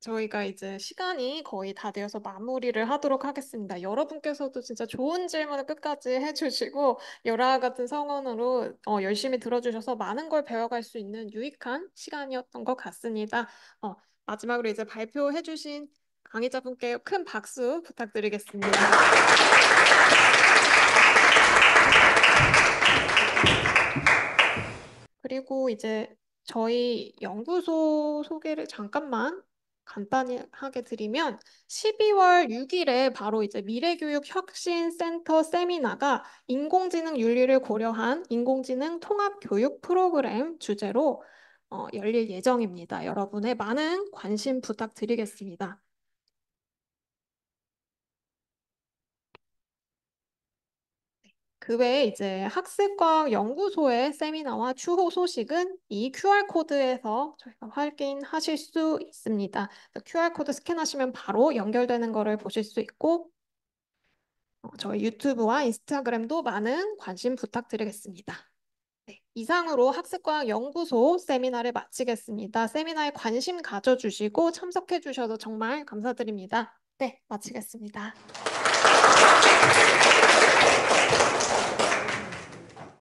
저희가 이제 시간이 거의 다 되어서 마무리를 하도록 하겠습니다. 여러분께서도 진짜 좋은 질문을 끝까지 해주시고 열화 같은 성원으로 열심히 들어주셔서 많은 걸 배워갈 수 있는 유익한 시간이었던 것 같습니다. 마지막으로 이제 발표해주신 강의자분께 큰 박수 부탁드리겠습니다. 그리고 이제 저희 연구소 소개를 잠깐만 간단히 하게 드리면 12월 6일에 바로 이제 미래교육 혁신센터 세미나가 인공지능 윤리를 고려한 인공지능 통합 교육 프로그램 주제로 열릴 예정입니다. 여러분의 많은 관심 부탁드리겠습니다. 그 외에 이제 학습과학 연구소의 세미나와 추후 소식은 이 QR코드에서 저희가 확인하실 수 있습니다. QR코드 스캔하시면 바로 연결되는 거를 보실 수 있고 저희 유튜브와 인스타그램도 많은 관심 부탁드리겠습니다. 네, 이상으로 학습과학 연구소 세미나를 마치겠습니다. 세미나에 관심 가져주시고 참석해 주셔서 정말 감사드립니다. 네, 마치겠습니다.